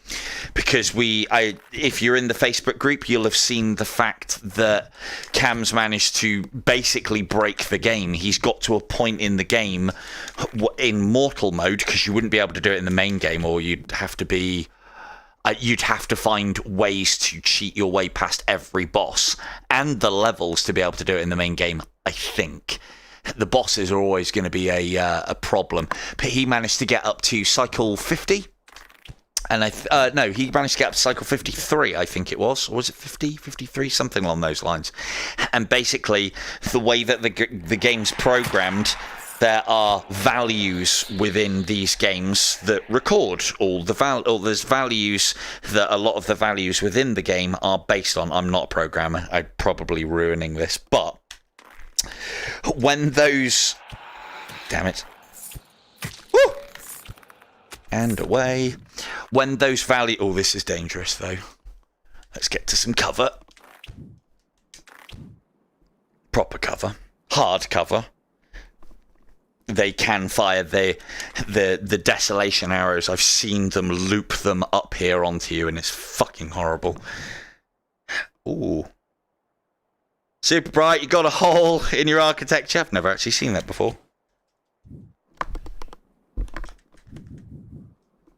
because if you're in the Facebook group, you'll have seen the fact that Cam's managed to basically break the game. He's got to a point in the game in Mortal mode, because you wouldn't be able to do it in the main game, or you'd have to find ways to cheat your way past every boss and the levels to be able to do it in the main game. I think the bosses are always going to be a problem, but he managed to get up to cycle 50, and no, he managed to get up to cycle 53, I think it was, or was it 50, 53, something along those lines. And basically, the way that the game's programmed, there are values within these games that record all the or there's values that a lot of the values within the game are based on. I'm not a programmer. I'm probably ruining this, but when those... Damn it. Woo! And away. When those values... Oh, this is dangerous, though. Let's get to some cover. Proper cover. Hard cover. They can fire the desolation arrows. I've seen them loop them up here onto you, and it's fucking horrible. Ooh. Super bright, you got a hole in your architecture. I've never actually seen that before.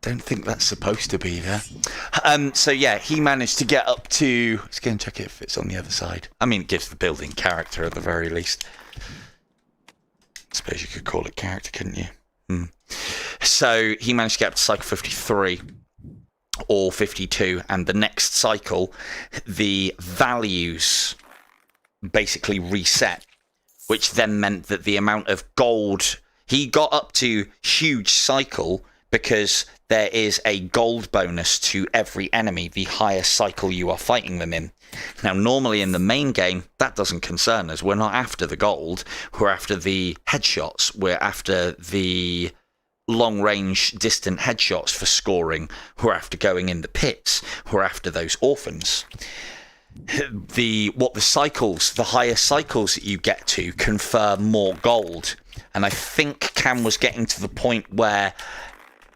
Don't think that's supposed to be there. So yeah, he managed to get up to... Let's go and check if it's on the other side. I mean, it gives the building character at the very least. I suppose you could call it character, couldn't you? So he managed to get up to cycle 53 or 52, and the next cycle, the values basically reset, which then meant that the amount of gold... He got up to huge cycle because there is a gold bonus to every enemy the higher cycle you are fighting them in. Now, normally in the main game, that doesn't concern us. We're not after the gold. We're after the headshots. We're after the long-range, distant headshots for scoring. We're after going in the pits. We're after those orphans. The higher cycles that you get to confer more gold. And I think Cam was getting to the point where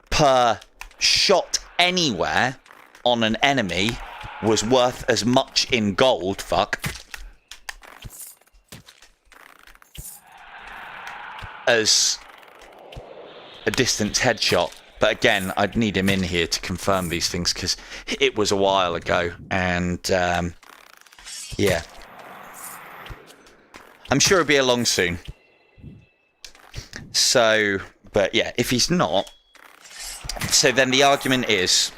per shot anywhere on an enemy was worth as much in gold, as a distance headshot. But again, I'd need him in here to confirm these things, because it was a while ago, and yeah. I'm sure he'll be along soon. So, but yeah, if he's not... So then the argument is,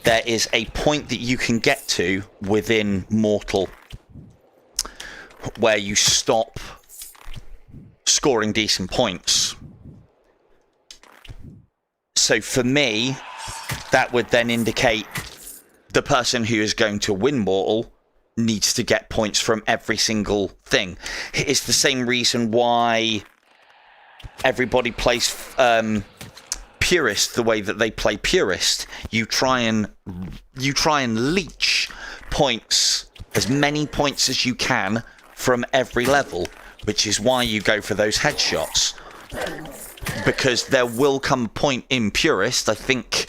there is a point that you can get to within Mortal where you stop scoring decent points. So for me, that would then indicate the person who is going to win Mortal needs to get points from every single thing. It's the same reason why everybody plays Purist the way that they play Purist. You try and leech points, as many points as you can from every level, which is why you go for those headshots. Because there will come a point in Purist, I think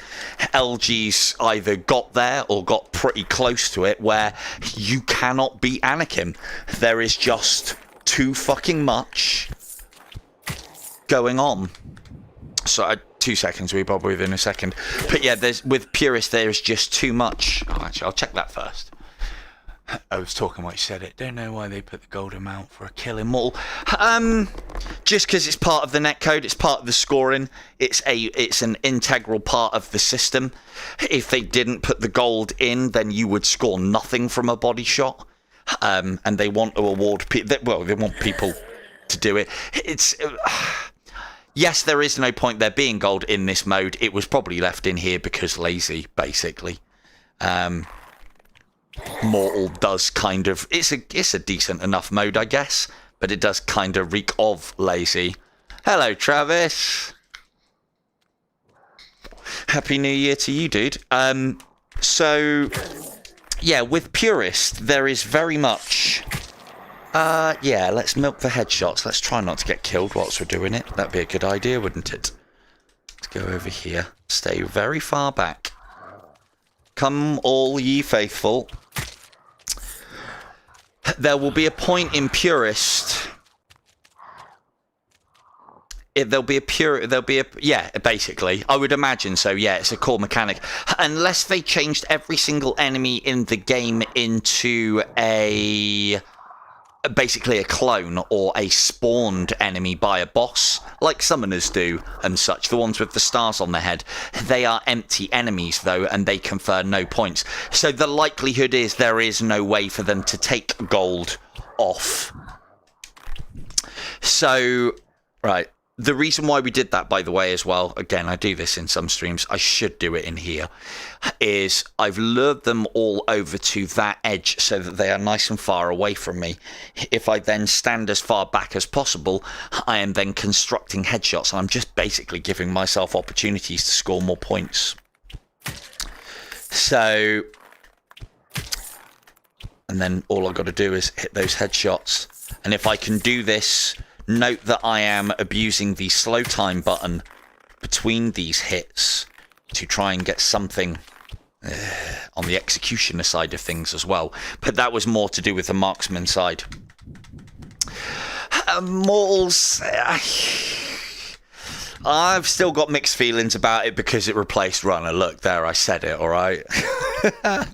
LG's either got there or got pretty close to it, where you cannot beat Anakim. There is just too fucking much going on. So 2 seconds, we'll be probably within a second. But yeah, with Purist, there's just too much. Oh, actually, I'll check that first. I was talking while you said it. Don't know why they put the gold amount for a kill immortal. Just because it's part of the netcode, it's part of the scoring. It's an integral part of the system. If they didn't put the gold in, then you would score nothing from a body shot. And they want to award people. Well, they want people to do it. Yes, there is no point there being gold in this mode. It was probably left in here because lazy, basically. Mortal does kind of... It's a decent enough mode, I guess. But it does kind of reek of lazy. Hello, Travis. Happy New Year to you, dude. So, yeah, with Purist, there is very much... yeah, let's milk the headshots. Let's try not to get killed whilst we're doing it. That'd be a good idea, wouldn't it? Let's go over here. Stay very far back. Come all ye faithful. There will be a point in Purist. Yeah, basically. I would imagine so, yeah, it's a core mechanic. Unless they changed every single enemy in the game into basically a clone or a spawned enemy by a boss, like summoners do and such, the ones with the stars on their head. They are empty enemies though, and they confer no points, so the likelihood is there is no way for them to take gold off. So right, the reason why we did that, by the way, as well, again, I do this in some streams, I should do it in here, is I've lured them all over to that edge so that they are nice and far away from me. If I then stand as far back as possible, I am then constructing headshots, and I'm just basically giving myself opportunities to score more points. So, and then all I've got to do is hit those headshots. And if I can do this... Note that I am abusing the slow time button between these hits to try and get something on the executioner side of things as well. But that was more to do with the marksman side. Mortals... I've still got mixed feelings about it because it replaced Runner. Look, there, I said it, alright? Did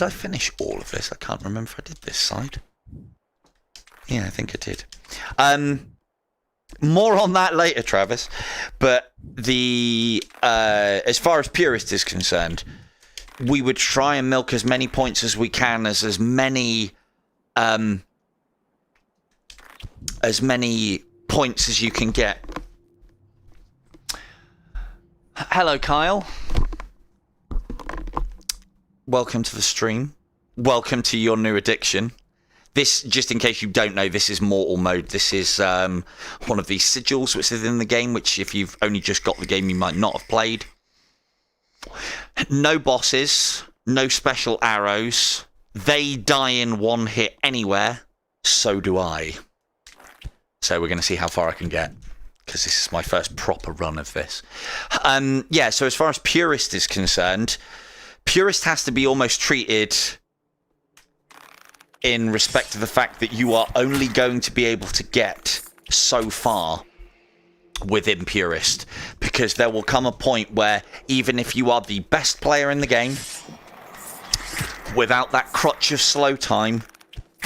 I finish all of this? I can't remember if I did this side. Yeah, I think I did. More on that later, Travis. But the as far as Purist is concerned, we would try and milk as many points as we can, as many points as you can get. Hello, Kyle. Welcome to the stream. Welcome to your new addiction. This, just in case you don't know, this is Mortal Mode. This is one of these sigils which is in the game, which if you've only just got the game, you might not have played. No bosses, no special arrows. They die in one hit anywhere. So do I. So we're going to see how far I can get, because this is my first proper run of this. Yeah, so as far as Purist is concerned, Purist has to be almost treated... in respect to the fact that you are only going to be able to get so far within Purist, because there will come a point where even if you are the best player in the game, without that crutch of slow time,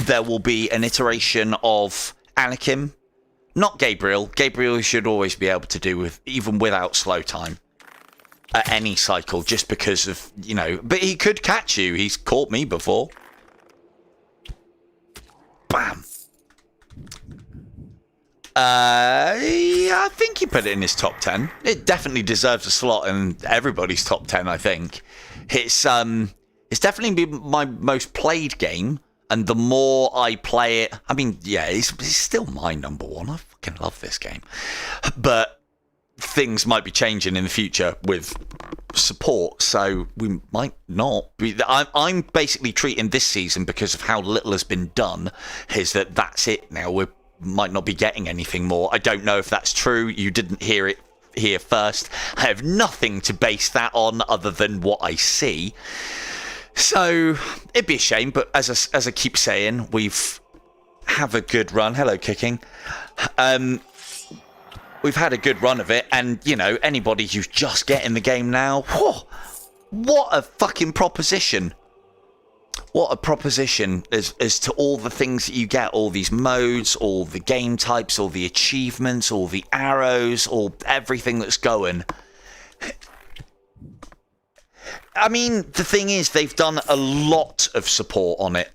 there will be an iteration of Anakim, not Gabriel. Gabriel should always be able to do with, even without slow time, at any cycle, just because of, you know, but he could catch you. He's caught me before. Bam. Yeah, I think he put it in his top 10. It definitely deserves a slot in everybody's top 10, I think. It's definitely been my most played game, and the more I play it, I mean, yeah, it's still my number one. I fucking love this game. But things might be changing in the future with support, so we might not be. I'm basically treating this season, because of how little has been done, is that's it now. We might not be getting anything more. I don't know if that's true. You didn't hear it here first. I have nothing to base that on other than what I see. So it'd be a shame, but as I keep saying, have a good run. Hello, Kicking. we've had a good run of it, and, you know, anybody who's just getting the game now, whew, what a fucking proposition. What a proposition as to all the things that you get, all these modes, all the game types, all the achievements, all the arrows, all everything that's going. I mean, the thing is, they've done a lot of support on it.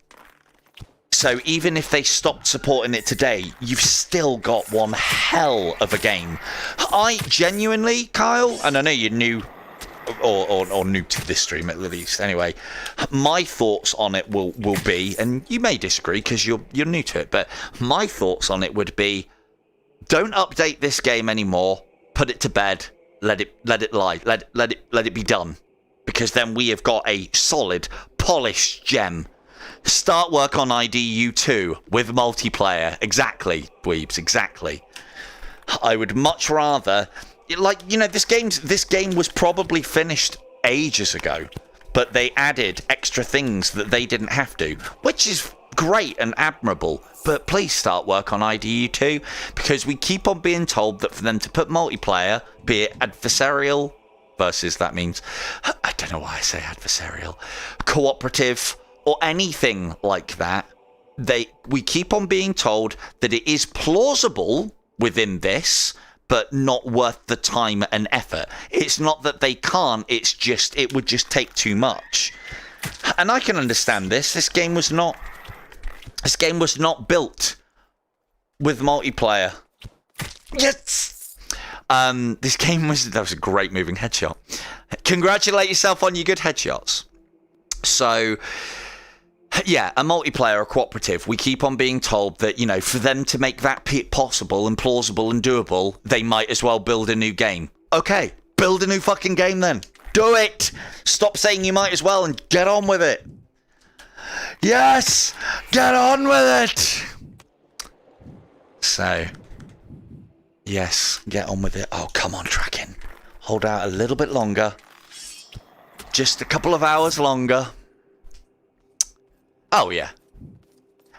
So even if they stopped supporting it today, you've still got one hell of a game. I genuinely, Kyle, and I know you're new, or new to this stream at least, anyway, my thoughts on it will be, and you may disagree because you're new to it, but my thoughts on it would be, don't update this game anymore, put it to bed, let it lie, let it be done, because then we have got a solid, polished gem. Start work on IDU 2 with multiplayer. Exactly, dweebs, exactly. I would much rather, like, you know, this game was probably finished ages ago, but they added extra things that they didn't have to, which is great and admirable. But please start work on IDU 2, because we keep on being told that for them to put multiplayer, be it adversarial versus, that means, I don't know why I say adversarial, cooperative, or anything like that, we keep on being told that it is plausible within this, but not worth the time and effort. It's not that they can't, it's just, it would just take too much. And I can understand this. This game was not built with multiplayer. Yes! That was a great moving headshot. Congratulate yourself on your good headshots. So, yeah, a multiplayer, a cooperative. We keep on being told that, you know, for them to make that possible and plausible and doable, they might as well build a new game. Okay, build a new fucking game then. Do it! Stop saying you might as well and get on with it. Yes! Get on with it! So, yes, get on with it. Oh, come on, Tracking. Hold out a little bit longer. Just a couple of hours longer. Oh, yeah.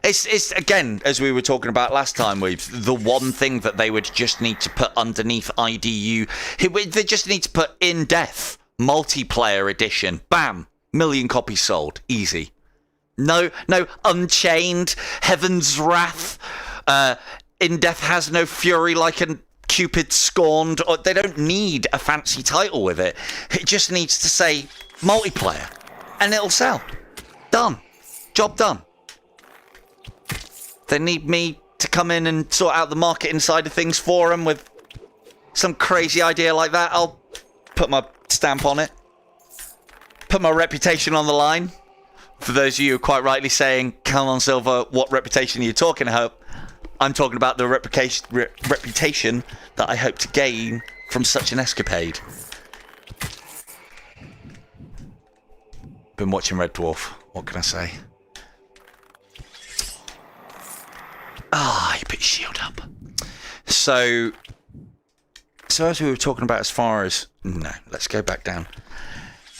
It's again, as we were talking about last time, the one thing that they would just need to put underneath IDU, they just need to put In Death multiplayer edition. Bam! 1 million copies sold. Easy. No, Unchained, Heaven's Wrath, In Death has no fury like a Cupid scorned. Or they don't need a fancy title with it. It just needs to say multiplayer, and it'll sell. Done. Job done. They need me to come in and sort out the marketing side of things for them with some crazy idea like that. I'll put my stamp on it. Put my reputation on the line. For those of you who are quite rightly saying, come on, Silver, what reputation are you talking about? I'm talking about the reputation that I hope to gain from such an escapade. Been watching Red Dwarf. What can I say? Ah, you put your shield up. So as we were talking about as far as... No, let's go back down.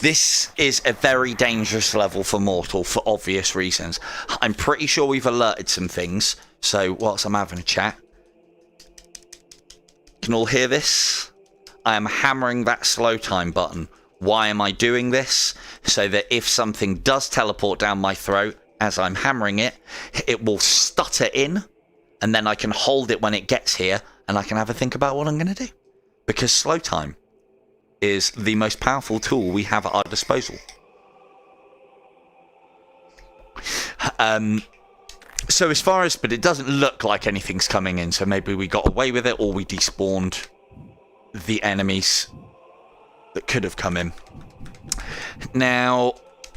This is a very dangerous level for Mortal for obvious reasons. I'm pretty sure we've alerted some things. So whilst I'm having a chat... Can all hear this? I am hammering that slow time button. Why am I doing this? So that if something does teleport down my throat as I'm hammering it, it will stutter in, and then I can hold it when it gets here, and I can have a think about what I'm going to do. Because slow time is the most powerful tool we have at our disposal. So as far as... But it doesn't look like anything's coming in, so maybe we got away with it, or we despawned the enemies that could have come in. Now,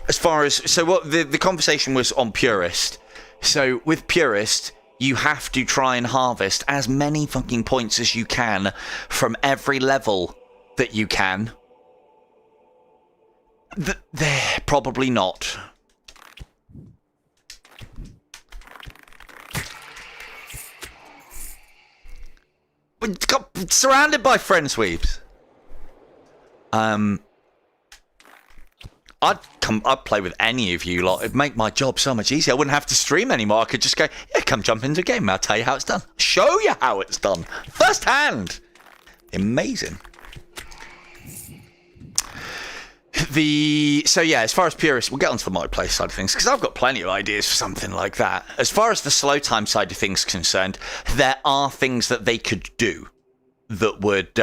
as far as... So what the conversation was on Purist. So with Purist, you have to try and harvest as many fucking points as you can from every level that you can. They're probably not. We got surrounded by friend sweeps. I'd play with any of you lot. It'd make my job so much easier. I wouldn't have to stream anymore. I could just go, yeah, come jump into a game. I'll tell you how it's done. Show you how it's done. First hand. Amazing. So yeah, as far as purists, we'll get onto the multiplayer side of things, because I've got plenty of ideas for something like that. As far as the slow time side of things is concerned, there are things that they could do that would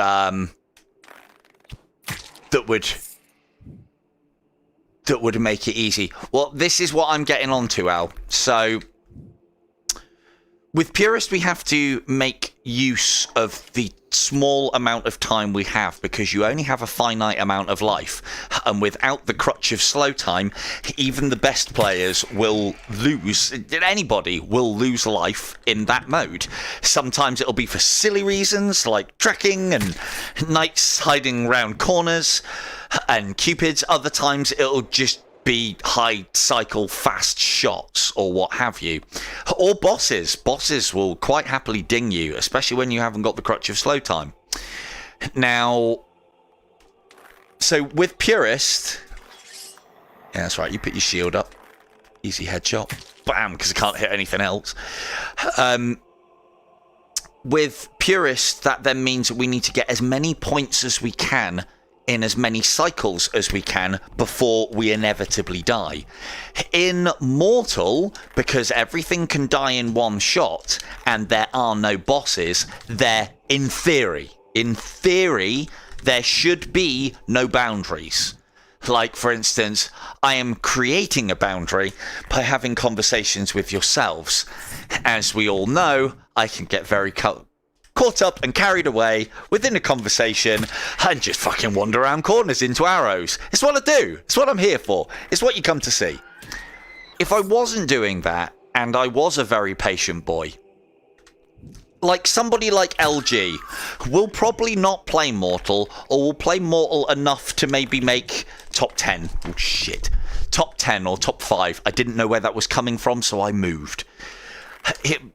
make it easy. Well, this is what I'm getting onto, Al. So with purist, we have to make use of the small amount of time we have, because you only have a finite amount of life, and without the crutch of slow time, even the best players will lose. Anybody will lose life in that mode. Sometimes it'll be for silly reasons like trekking and knights hiding around corners and cupids. Other times it'll just be high cycle fast shots or what have you, or bosses will quite happily ding you, especially when you haven't got the crutch of slow time. Now, so with purist, yeah, that's right, you put your shield up, easy headshot, bam, because I can't hit anything else. With purist, that then means that we need to get as many points as we can in as many cycles as we can before we inevitably die. In Mortal, because everything can die in one shot and there are no bosses, in theory, there should be no boundaries. Like, for instance, I am creating a boundary by having conversations with yourselves. As we all know, I can get very caught up and carried away within a conversation and just fucking wander around corners into arrows. It's what I do. It's what I'm here for. It's what you come to see. If I wasn't doing that, and I was a very patient boy, like somebody like LG will probably not play Mortal, or will play Mortal enough to maybe make top 10. Oh shit. Top 10 or top 5. I didn't know where that was coming from, so I moved.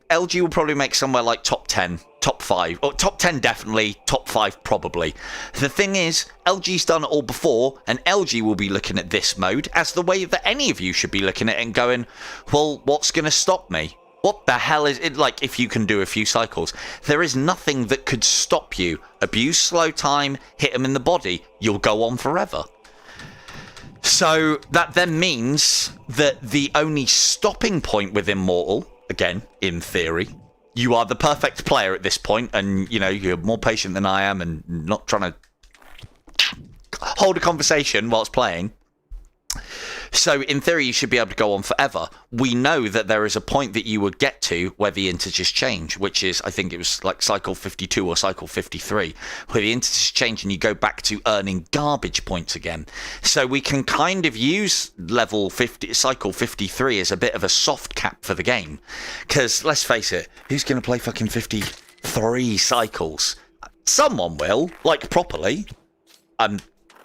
LG will probably make somewhere like top 10, top 5, or top 10 definitely, top 5 probably. The thing is, LG's done it all before, and LG will be looking at this mode as the way that any of you should be looking at it and going, well, what's going to stop me? What the hell is it? Like, if you can do a few cycles, there is nothing that could stop you. Abuse slow time, hit them in the body, you'll go on forever. So that then means that the only stopping point with Immortal, again, in theory, you are the perfect player at this point, and, you know, you're more patient than I am and not trying to hold a conversation whilst playing. So, in theory, you should be able to go on forever. We know that there is a point that you would get to where the integers change, which is, I think it was like cycle 52 or cycle 53, where the integers change and you go back to earning garbage points again. So we can kind of use level 50, cycle 53 as a bit of a soft cap for the game. Because, let's face it, who's going to play fucking 53 cycles? Someone will, like properly. I'm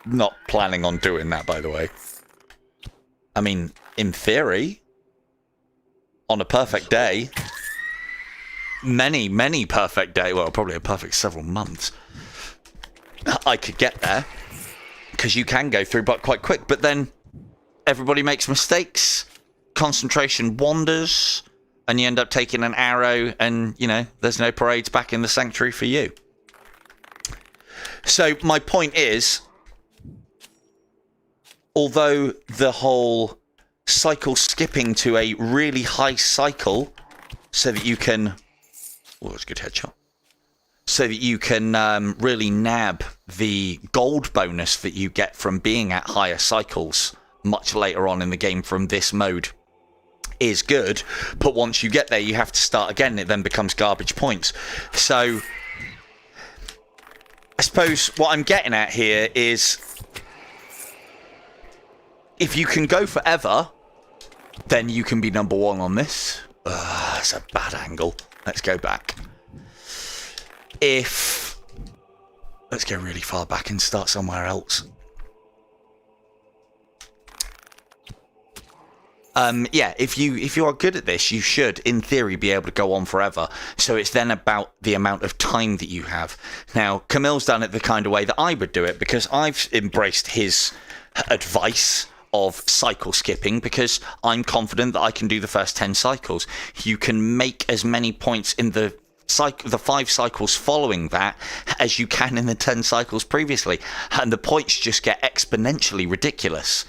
not planning on doing that, by the way. I mean, in theory, on a perfect day, many perfect day, well, probably a perfect several months, I could get there, because you can go through but quite quick. But then everybody makes mistakes, concentration wanders, and you end up taking an arrow, and, you know, there's no parades back in the sanctuary for you. So my point is, although the whole cycle skipping to a really high cycle so that you can... Oh, that's a good headshot. So that you can really nab the gold bonus that you get from being at higher cycles much later on in the game from this mode is good. But once you get there, you have to start again. It then becomes garbage points. So I suppose what I'm getting at here is, if you can go forever, then you can be number one on this. That's a bad angle. Let's go back. Let's go really far back and start somewhere else. Yeah, if you are good at this, you should, in theory, be able to go on forever. So it's then about the amount of time that you have. Now, Camille's done it the kind of way that I would do it, because I've embraced his advice of cycle skipping, because I'm confident that I can do the first 10 cycles. You can make as many points in the the 5 cycles following that as you can in the 10 cycles previously, and the points just get exponentially ridiculous.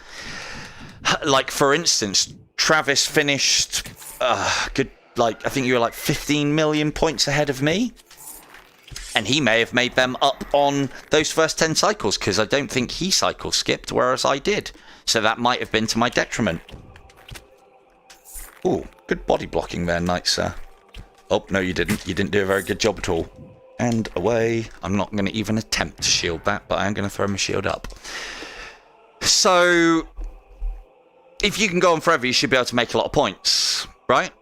Like, for instance, Travis finished good, like, I think you were like 15 million points ahead of me, and he may have made them up on those first 10 cycles, because I don't think he cycle skipped, whereas I did, so that might have been to my detriment. Ooh, good body blocking there, Knight Sir. Oh, no, you didn't. You didn't do a very good job at all. And away. I'm not going to even attempt to shield that, but I am going to throw my shield up. So, if you can go on forever, you should be able to make a lot of points, right?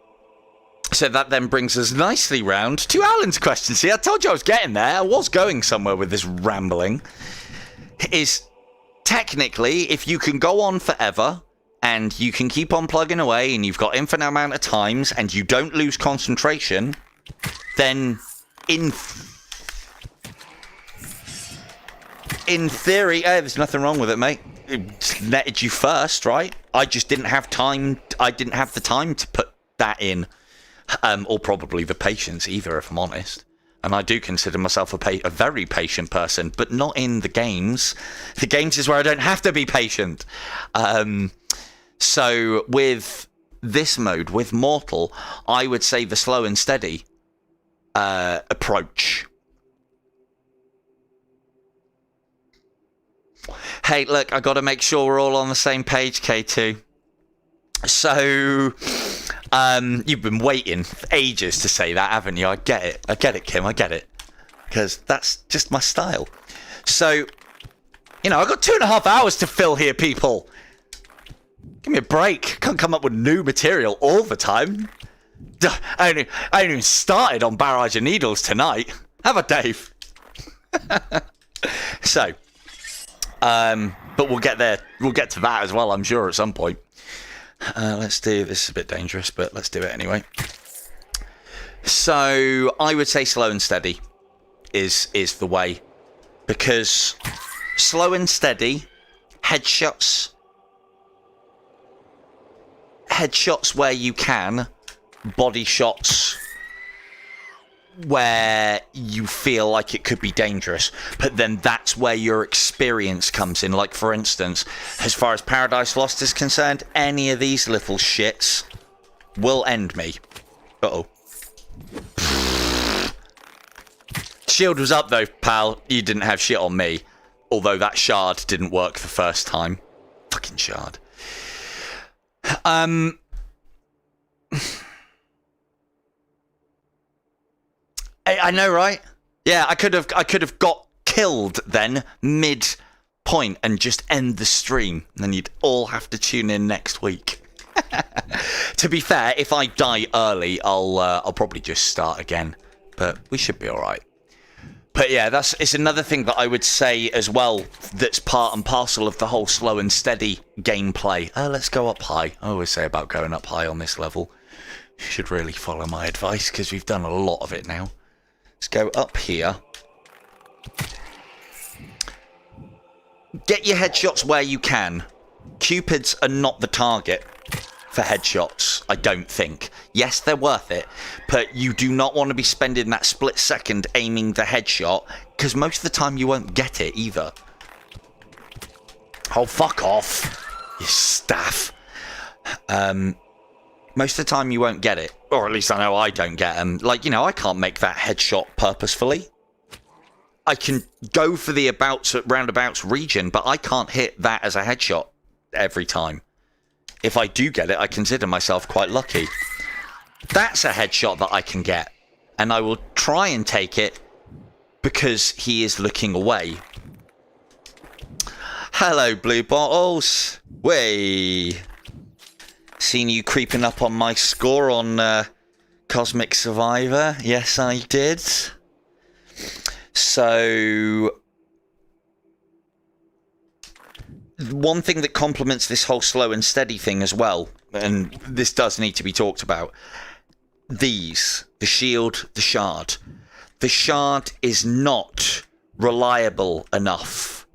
So that then brings us nicely round to Alan's question. See, I told you I was getting there. I was going somewhere with this rambling. Is technically, if you can go on forever, and you can keep on plugging away, and you've got infinite amount of times, and you don't lose concentration, then in theory, hey, there's nothing wrong with it, mate. It netted you first, right? I just didn't have time. I didn't have the time to put that in, or probably the patience either, if I'm honest. And I do consider myself a very patient person, but not in the games. The games is where I don't have to be patient. So with this mode, with Mortal, I would say the slow and steady approach. Hey, look, I got to make sure we're all on the same page, K2. So, you've been waiting for ages to say that, haven't you? I get it, Kim, I get it. Because that's just my style. So, you know, I've got 2.5 hours to fill here, people. Give me a break. Can't come up with new material all the time. I ain't even started on Barrage of Needles tonight. Have a Dave. So, but we'll get there. We'll get to that as well, I'm sure, at some point. Let's do this. Is a bit dangerous, but let's do it anyway. So, I would say slow and steady is the way, because slow and steady, headshots where you can, body shots where you feel like it could be dangerous, but then that's where your experience comes in. Like, for instance, as far as Paradise Lost is concerned, any of these little shits will end me. Uh-oh. Shield was up though, pal. You didn't have shit on me, although that shard didn't work the first time. Fucking shard. I know, right? Yeah, I could have got killed then mid point and just end the stream, and then you'd all have to tune in next week. To be fair, if I die early, I'll probably just start again, but we should be all right. But yeah, it's another thing that I would say as well that's part and parcel of the whole slow and steady gameplay. Let's go up high. I always say about going up high on this level. You should really follow my advice, because we've done a lot of it now. Let's go up here. Get your headshots where you can. Cupids are not the target for headshots, I don't think. Yes, they're worth it, but you do not want to be spending that split second aiming the headshot, because most of the time you won't get it either. Oh, fuck off, you staff. Most of the time you won't get it, or at least I know I don't get them. Like, you know, I can't make that headshot purposefully. I can go for the roundabouts region, but I can't hit that as a headshot every time. If I do get it, I consider myself quite lucky. That's a headshot that I can get, and I will try and take it because he is looking away. Hello, Blue Bottles. Way. Seen you creeping up on my score on Cosmic Survivor. Yes, I did. So, one thing that complements this whole slow and steady thing as well, and this does need to be talked about, the shield, the shard. The shard is not reliable enough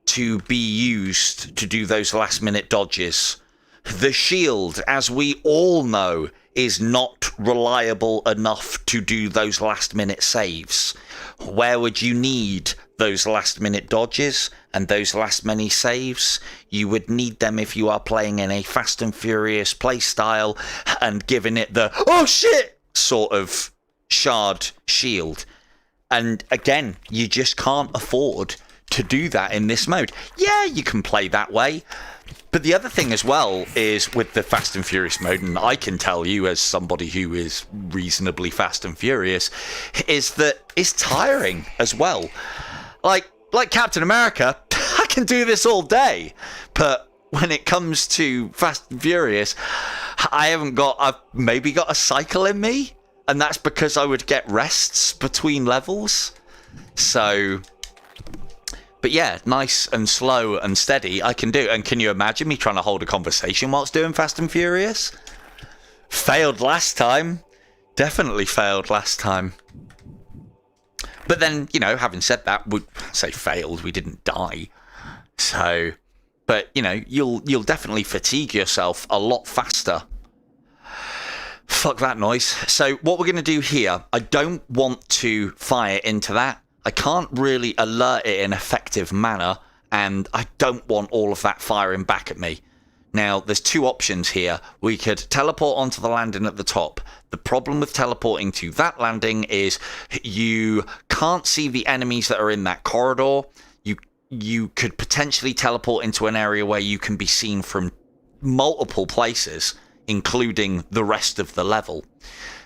to be used to do those last minute dodges. The shield, as we all know, is not reliable enough to do those last minute saves. Where would you need those last minute dodges and those last minute saves? You would need them if you are playing in a Fast and Furious play style and giving it the oh shit sort of shard shield. And again, you just can't afford to do that in this mode. Yeah, you can play that way. But the other thing as well is with the Fast and Furious mode, and I can tell you as somebody who is reasonably fast and furious, is that it's tiring as well. Like Captain America, I can do this all day. But when it comes to Fast and Furious, I've maybe got a cycle in me. And that's because I would get rests between levels. So... But yeah, nice and slow and steady I can do. And can you imagine me trying to hold a conversation whilst doing Fast and Furious? Failed last time. Definitely failed last time. But then, you know, having said that, we say failed, we didn't die. So, but, you know, you'll definitely fatigue yourself a lot faster. Fuck that noise. So what we're going to do here, I don't want to fire into that. I can't really alert it in an effective manner, and I don't want all of that firing back at me. Now, there's two options here. We could teleport onto the landing at the top. The problem with teleporting to that landing is you can't see the enemies that are in that corridor. You could potentially teleport into an area where you can be seen from multiple places, including the rest of the level.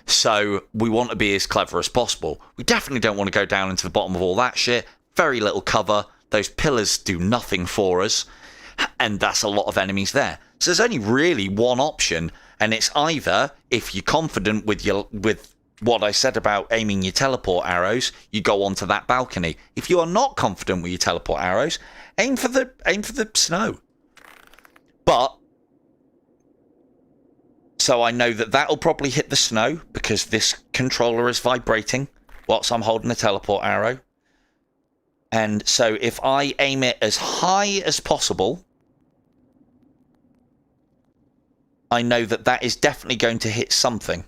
So we want to be as clever as possible. We definitely don't want to go down into the bottom of all that shit. Very little cover. Those pillars do nothing for us. And that's a lot of enemies there. So there's only really one option. And it's either, if you're confident with what I said about aiming your teleport arrows, you go onto that balcony. If you are not confident with your teleport arrows, aim for the snow. But so I know that will probably hit the snow because this controller is vibrating whilst I'm holding a teleport arrow. And so if I aim it as high as possible, I know that is definitely going to hit something.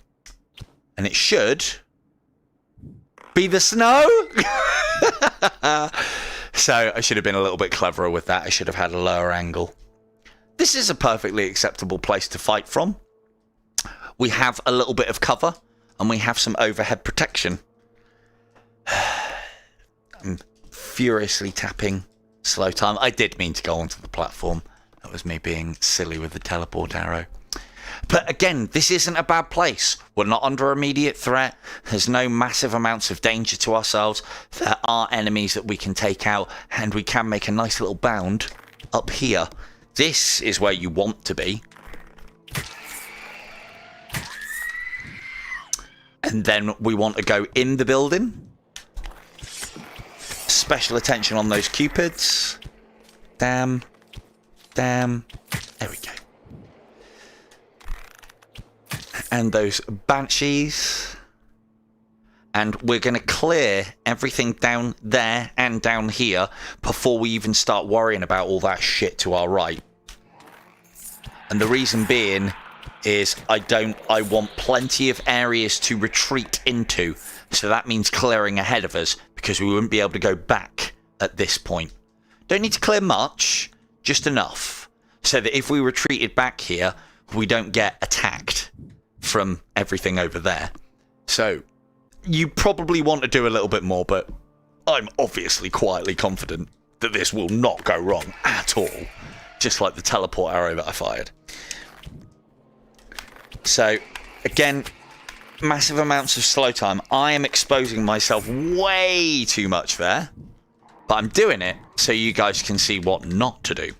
And it should be the snow. So I should have been a little bit cleverer with that. I should have had a lower angle. This is a perfectly acceptable place to fight from. We have a little bit of cover, and we have some overhead protection. I'm furiously tapping slow time. I did mean to go onto the platform. That was me being silly with the teleport arrow. But again, this isn't a bad place. We're not under immediate threat. There's no massive amounts of danger to ourselves. There are enemies that we can take out, and we can make a nice little bound up here. This is where you want to be. And then we want to go in the building. Special attention on those cupids. Damn. There we go. And those banshees. And we're going to clear everything down there and down here before we even start worrying about all that shit to our right. And the reason being is I want plenty of areas to retreat into. So that means clearing ahead of us, because we wouldn't be able to go back at this point. Don't need to clear much, just enough, so that if we retreated back here, we don't get attacked from everything over there. So you probably want to do a little bit more, but I'm obviously quietly confident that this will not go wrong at all. Just like the teleport arrow that I fired. So, again, massive amounts of slow time. I am exposing myself way too much there. But I'm doing it so you guys can see what not to do.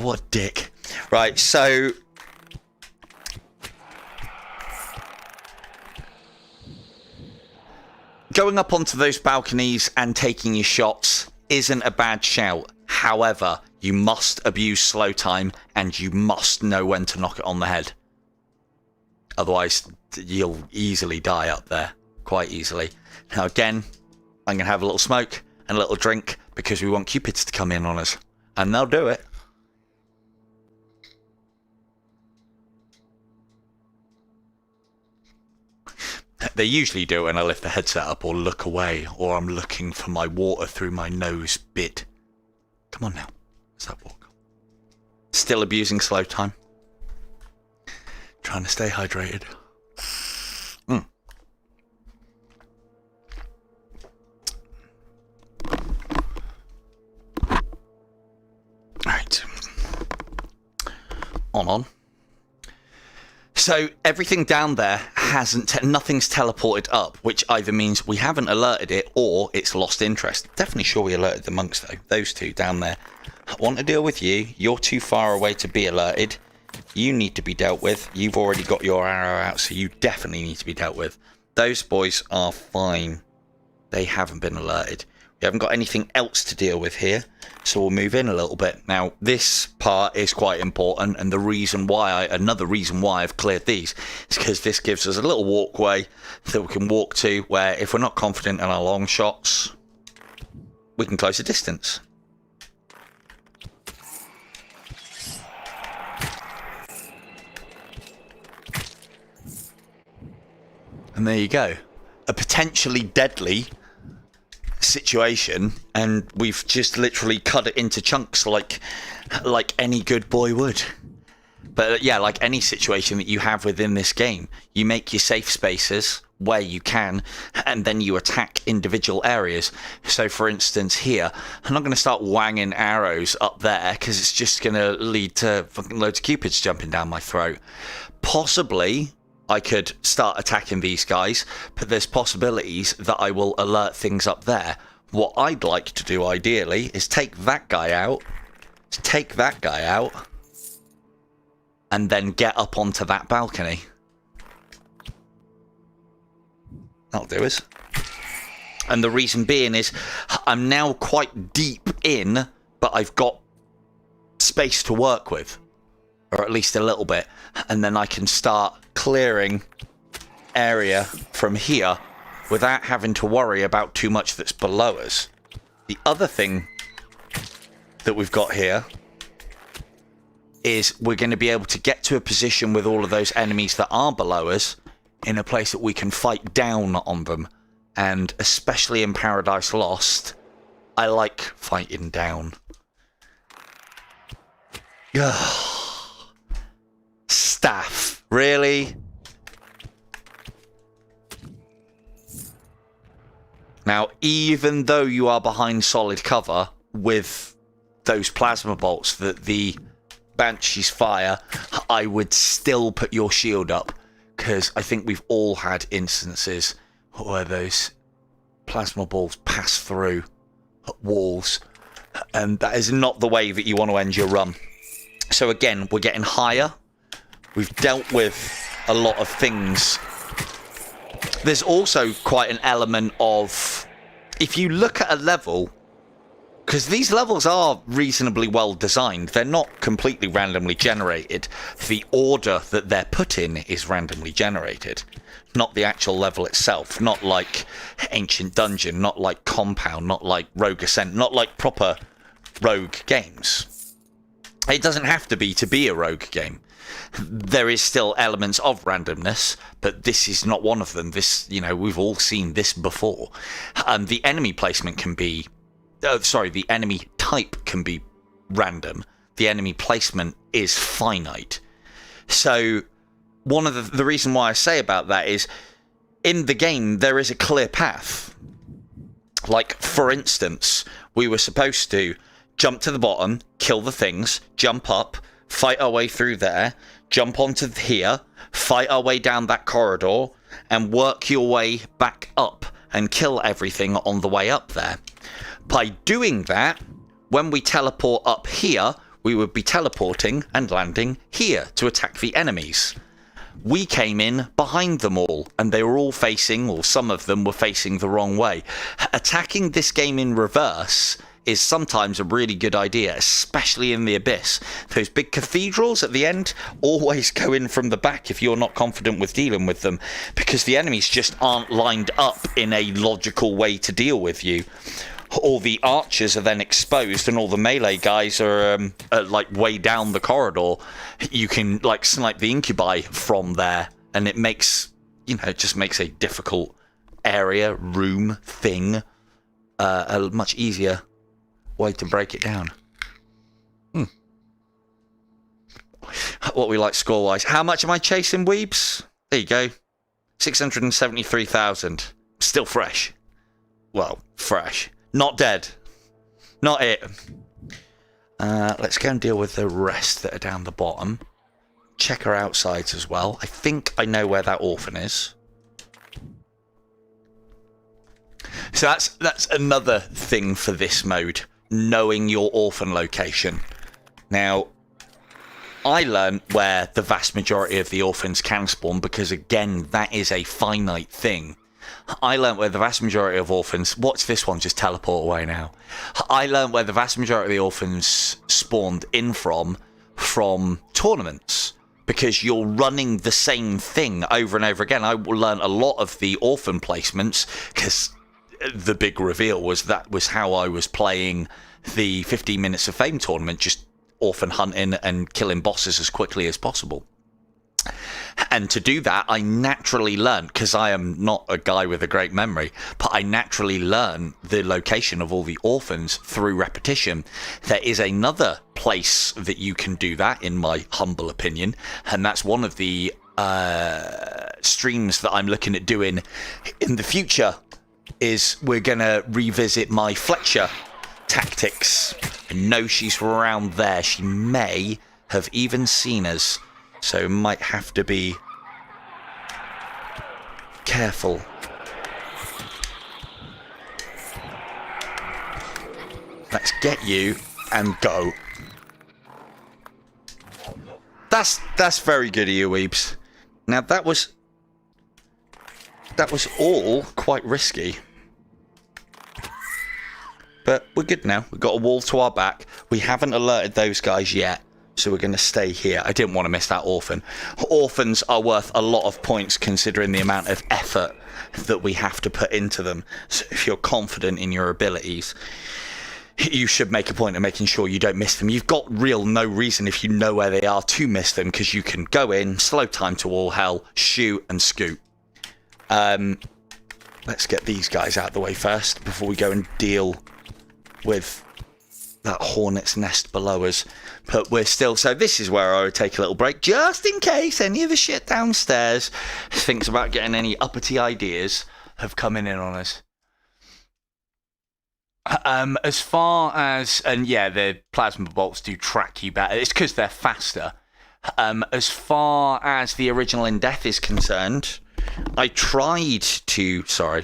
What a dick. Right, so... going up onto those balconies and taking your shots isn't a bad shout. However, you must abuse slow time, and you must know when to knock it on the head. Otherwise, you'll easily die up there. Quite easily. Now again, I'm going to have a little smoke and a little drink, because we want Cupids to come in on us. And they'll do it. They usually do it when I lift the headset up or look away, or I'm looking for my water through my nose bit. Come on now. Where's that walk? Still abusing slow time. Trying to stay hydrated. Right. On. So everything down there nothing's teleported up, which either means we haven't alerted it or it's lost interest. Definitely sure we alerted the monks though. Those two down there. I want to deal with you. You're too far away to be alerted. You need to be dealt with. You've already got your arrow out, so you definitely need to be dealt with. Those boys are fine. They haven't been alerted. We haven't got anything else to deal with here, so we'll move in a little bit. Now, this part is quite important, and another reason why I've cleared these is because this gives us a little walkway that we can walk to, where if we're not confident in our long shots, we can close the distance. And there you go. A potentially deadly situation, and we've just literally cut it into chunks like any good boy would. But yeah, like any situation that you have within this game, you make your safe spaces where you can, and then you attack individual areas. So for instance here, I'm not going to start wanging arrows up there because it's just going to lead to fucking loads of cupids jumping down my throat. Possibly I could start attacking these guys, but there's possibilities that I will alert things up there. What I'd like to do ideally is take that guy out, and then get up onto that balcony. That'll do us. And the reason being is I'm now quite deep in, but I've got space to work with, or at least a little bit, and then I can start clearing area from here without having to worry about too much that's below us. The other thing that we've got here is we're going to be able to get to a position with all of those enemies that are below us in a place that we can fight down on them. And especially in Paradise Lost, I like fighting down. Ugh. Staff, really? Now, even though you are behind solid cover with those plasma bolts that the Banshees fire, I would still put your shield up, because I think we've all had instances where those plasma balls pass through walls, and that is not the way that you want to end your run. So again, we're getting higher. We've dealt with a lot of things. There's also quite an element of, if you look at a level, because these levels are reasonably well designed, they're not completely randomly generated. The order that they're put in is randomly generated, not the actual level itself, not like Ancient Dungeon, not like Compound, not like Rogue Ascent, not like proper rogue games. It doesn't have to be a rogue game. There is still elements of randomness, but this is not one of them. This, we've all seen this before. The enemy placement can be, the enemy type can be random. The enemy placement is finite. So one of the reason why I say about that is, in the game, there is a clear path. Like, for instance, we were supposed to jump to the bottom, kill the things, jump up, fight our way through there, jump onto here, fight our way down that corridor, and work your way back up and kill everything on the way up there. By doing that, when we teleport up here, we would be teleporting and landing here to attack the enemies. We came in behind them all, and they were all facing, or some of them were facing the wrong way. Attacking this game in reverse is sometimes a really good idea, especially in the Abyss. Those big cathedrals at the end always go in from the back if you're not confident with dealing with them, because the enemies just aren't lined up in a logical way to deal with you. All the archers are then exposed, and all the melee guys are like way down the corridor. You can like snipe the incubi from there, and it makes it just makes a difficult area, room, thing a much easier way to break it down. What we like score-wise. How much am I chasing, Weebs? There you go. 673,000. Still fresh. Well, fresh. Not dead. Not it. Let's go and deal with the rest that are down the bottom. Check our outsides as well. I think I know where that orphan is. So that's another thing for this mode. Knowing your orphan location. Now, I learned where the vast majority of the orphans can spawn because, again, that is a finite thing. I learned where the vast majority of orphans... Watch this one just teleport away now. I learned where the vast majority of the orphans spawned in from tournaments. Because you're running the same thing over and over again. I learned a lot of the orphan placements because the big reveal was that was how I was playing the 15 Minutes of Fame tournament, just orphan hunting and killing bosses as quickly as possible. And to do that, I naturally learned, because I am not a guy with a great memory, but I naturally learned the location of all the orphans through repetition. There is another place that you can do that, in my humble opinion, and that's one of the streams that I'm looking at doing in the future, is we're going to revisit my Fletcher tactics. I know she's around there. She may have even seen us, so might have to be careful. Let's get you and go. That's very good of you, Weebs. Now that was all quite risky. But we're good now. We've got a wall to our back. We haven't alerted those guys yet, so we're going to stay here. I didn't want to miss that orphan. Orphans are worth a lot of points considering the amount of effort that we have to put into them. So if you're confident in your abilities, you should make a point of making sure you don't miss them. You've got no reason, if you know where they are, to miss them, because you can go in, slow time to all hell, shoot and scoot. Let's get these guys out of the way first before we go and deal with that hornet's nest below us. But we're still... So this is where I would take a little break, just in case any of the shit downstairs thinks about getting any uppity ideas of coming in on us. As far as... And yeah, the plasma bolts do track you better. It's because they're faster. As far as the original In Death is concerned, I tried to... Sorry,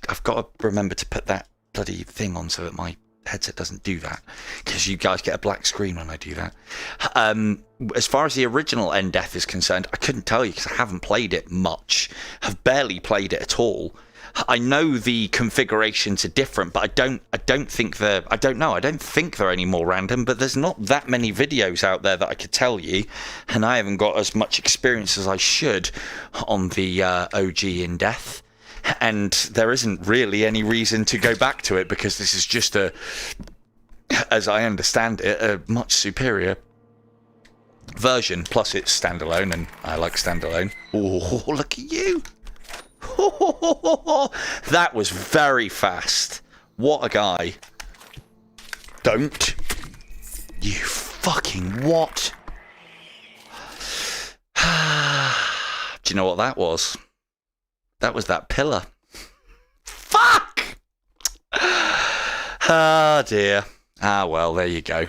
I've got to remember to put that bloody thing on so that my headset doesn't do that, because you guys get a black screen when I do that. As far as the original End Death is concerned, I couldn't tell you because I haven't played it much. I've barely played it at all. I know the configurations are different, but I don't think they're any more random, but there's not that many videos out there that I could tell you, and I haven't got as much experience as I should on the OG In Death. And there isn't really any reason to go back to it, because this is just as I understand it, a much superior version. Plus it's standalone, and I like standalone. Oh, look at you. That was very fast. What a guy. Don't. You fucking what? Do you know what that was? That was that pillar. Fuck! Oh dear. Ah, well, there you go.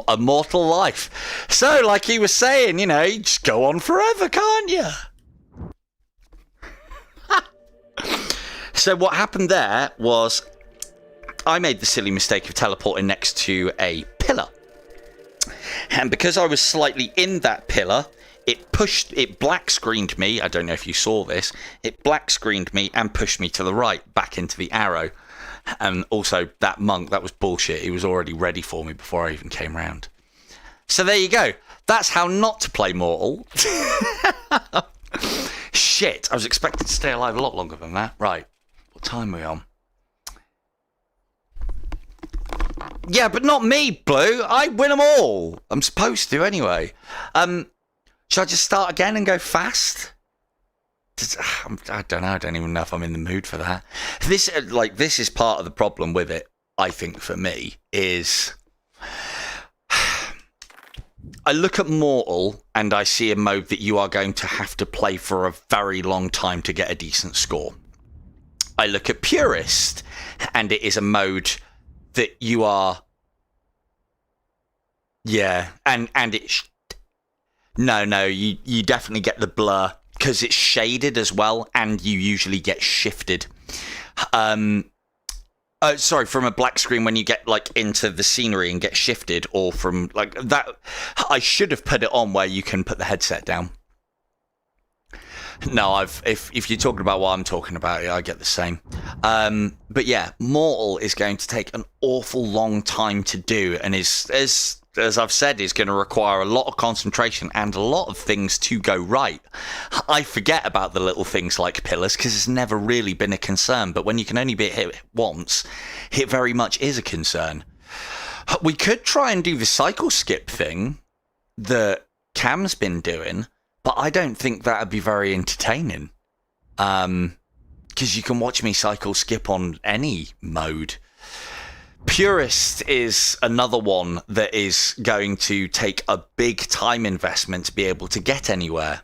A mortal life. So, like he was saying, you just go on forever, can't you? So what happened there was I made the silly mistake of teleporting next to a pillar. And because I was slightly in that pillar, it black screened me. I don't know if you saw this. It black screened me and pushed me to the right, back into the arrow. And also that monk, that was bullshit. He was already ready for me before I even came round. So there you go. That's how not to play Mortal. Shit, I was expected to stay alive a lot longer than that. Right, what time are we on? Yeah, but not me, Blue. I win them all. I'm supposed to anyway. Should I just start again and go fast? I don't know. I don't even know if I'm in the mood for that. This is part of the problem with it. I think for me is I look at Mortal and I see a mode that you are going to have to play for a very long time to get a decent score. I look at Purist and it is a mode that you are, and it's you definitely get the blur because it's shaded as well, and you usually get shifted. From a black screen when you get like into the scenery and get shifted, or from like that. I should have put it on where you can put the headset down. No, if you're talking about what I'm talking about, yeah, I get the same. But yeah, Mortal is going to take an awful long time to do, and is as I've said, is going to require a lot of concentration and a lot of things to go right. I forget about the little things like pillars because it's never really been a concern, but when you can only be hit once, it very much is a concern. We could try and do the cycle skip thing that Cam's been doing, but I don't think that would be very entertaining. Because you can watch me cycle skip on any mode. Purist is another one that is going to take a big time investment to be able to get anywhere.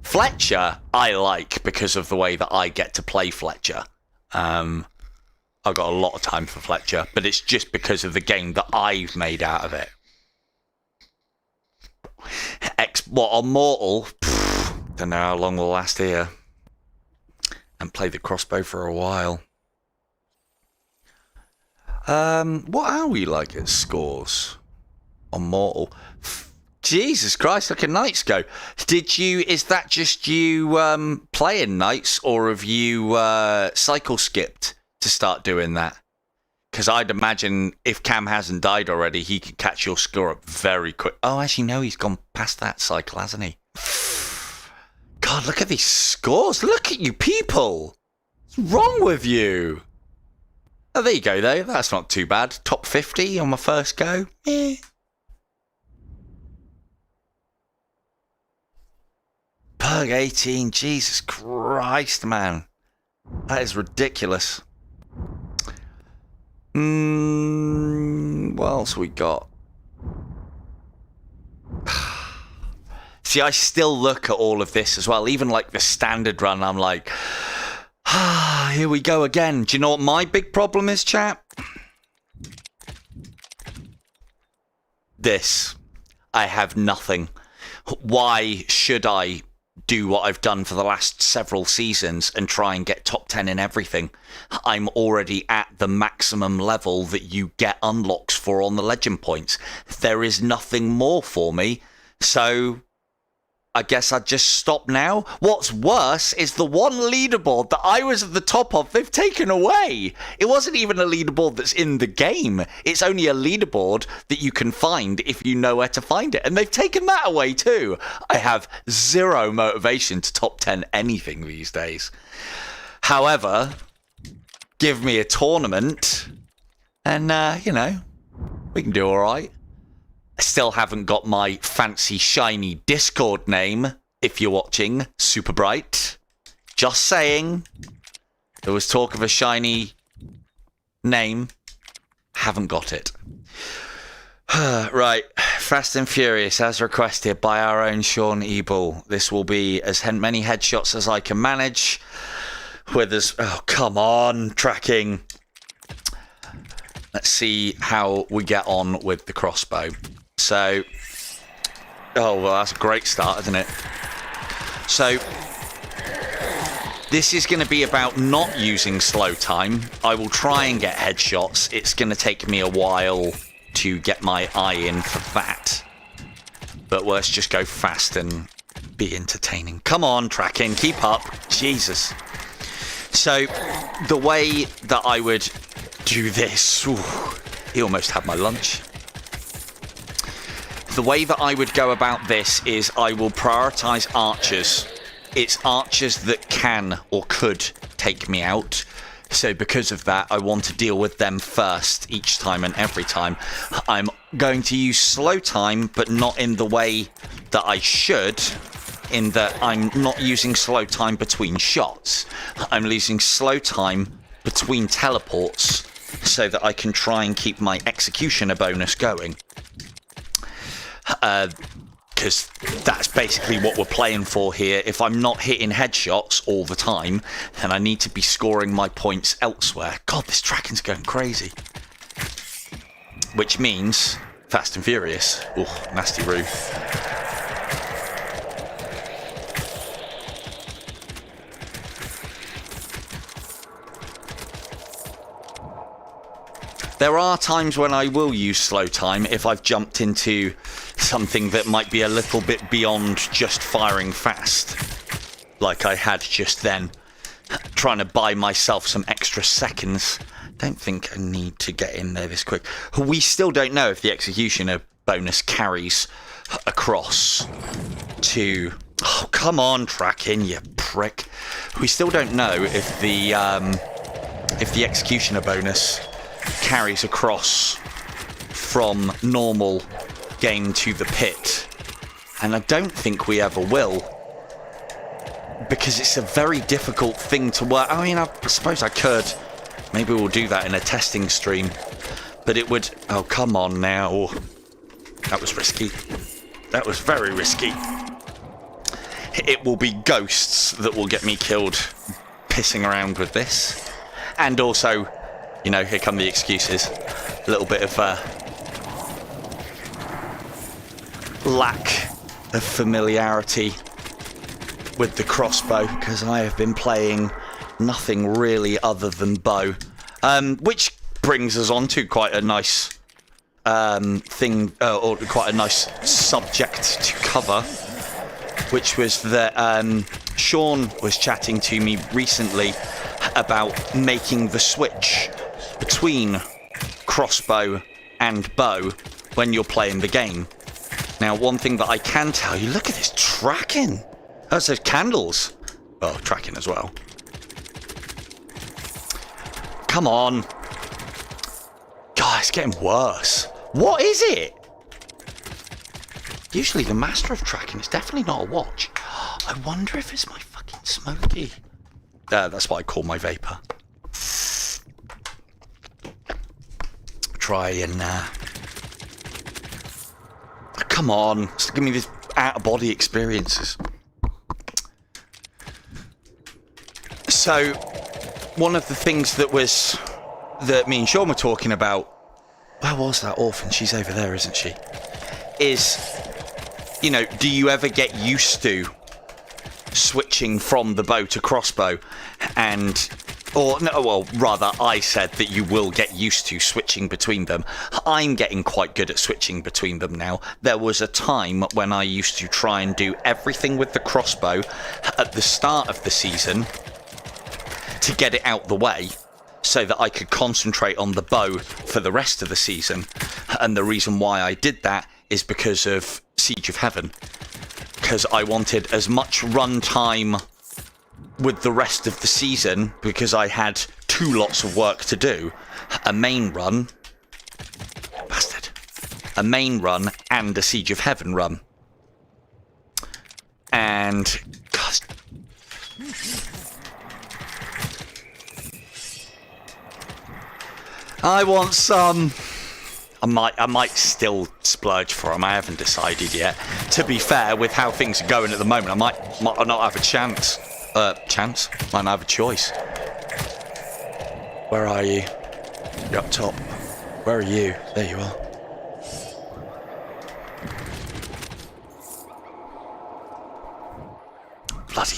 Fletcher, I like because of the way that I get to play Fletcher. I've got a lot of time for Fletcher, but it's just because of the game that I've made out of it. On Mortal, don't know how long we'll last here. And play the crossbow for a while. What are we like at scores on Mortal? Jesus Christ, like a night's go. Is that just you playing nights, or have you cycle skipped to start doing that? Because I'd imagine if Cam hasn't died already, he could catch your score up very quick. Oh, actually, no, he's gone past that cycle, hasn't he? God, look at these scores. Look at you people. What's wrong with you? Oh, there you go, though. That's not too bad. Top 50 on my first go. Purg 18. Jesus Christ, man. That is ridiculous. What else we got? See, I still look at all of this as well. Even like the standard run, I'm like, here we go again. Do you know what my big problem is, chat? This. I have nothing. Why should I do what I've done for the last several seasons and try and get top 10 in everything? I'm already at the maximum level that you get unlocks for on the legend points. There is nothing more for me, so I guess I'd just stop now. What's worse is the one leaderboard that I was at the top of, they've taken away. It wasn't even a leaderboard that's in the game. It's only a leaderboard that you can find if you know where to find it. And they've taken that away too. I have zero motivation to top 10 anything these days. However, give me a tournament and, we can do all right. I still haven't got my fancy shiny Discord name, if you're watching, Super Bright. Just saying. There was talk of a shiny name. Haven't got it. Right. Fast and Furious, as requested by our own Sean Ebel. This will be as many headshots as I can manage. Oh, come on, tracking. Let's see how we get on with the crossbow. So, oh, well, that's a great start, isn't it? So, this is going to be about not using slow time. I will try and get headshots. It's going to take me a while to get my eye in for that. But let's just go fast and be entertaining. Come on, tracking, keep up. Jesus. So, the way that I would do this... Ooh, he almost had my lunch. The way that I would go about this is I will prioritise archers. It's archers that can or could take me out. So because of that, I want to deal with them first each time and every time. I'm going to use slow time, but not in the way that I should. in that I'm not using slow time between shots. I'm using slow time between teleports so that I can try and keep my executioner bonus going. Because that's basically what we're playing for here. If I'm not hitting headshots all the time, then I need to be scoring my points elsewhere. God, this tracking's going crazy. Which means Fast and Furious. Ooh, nasty roof. There are times when I will use slow time if I've jumped into something that might be a little bit beyond just firing fast, like I had just then, trying to buy myself some extra seconds. Don't think I need to get in there this quick. We still don't know if the executioner bonus carries across to... Oh, come on, tracking, you prick. We still don't know if the executioner bonus carries across from normal game to the pit, and I don't think we ever will, because it's a very difficult thing to work. I mean, I suppose I could. Maybe we'll do that in a testing stream, but it would... Oh, come on now. That was risky. That was very risky. It will be ghosts that will get me killed pissing around with this, and also, you know, here come the excuses. A little bit of lack of familiarity with the crossbow, because I have been playing nothing really other than bow. Which brings us on to quite a nice thing, or quite a nice subject to cover, which was that Sean was chatting to me recently about making the switch between crossbow and bow when you're playing the game. Now, one thing that I can tell you, look at this tracking. Oh, so candles. Oh, tracking as well. Come on. God, it's getting worse. What is it? Usually the master of tracking is definitely not a watch. I wonder if it's my fucking smoky. That's what I call my vapor. Try and... Come on. Just give me these out-of-body experiences. So, one of the things that me and Sean were talking about, where was that orphan? She's over there, isn't she? Is, you know, do you ever get used to switching from the bow to crossbow? Rather, I said that you will get used to switching between them. I'm getting quite good at switching between them now. There was a time when I used to try and do everything with the crossbow at the start of the season to get it out the way so that I could concentrate on the bow for the rest of the season. And the reason why I did that is because of Siege of Heaven. Because I wanted as much run time with the rest of the season, because I had 2 lots of work to do. A main run. Bastard. A main run and a Siege of Heaven run. And... God. I want some... I might still splurge for them. I haven't decided yet. To be fair, with how things are going at the moment, I might not have a chance. Might not have a choice. Where are you? You're up top. Where are you? There you are. Bloody.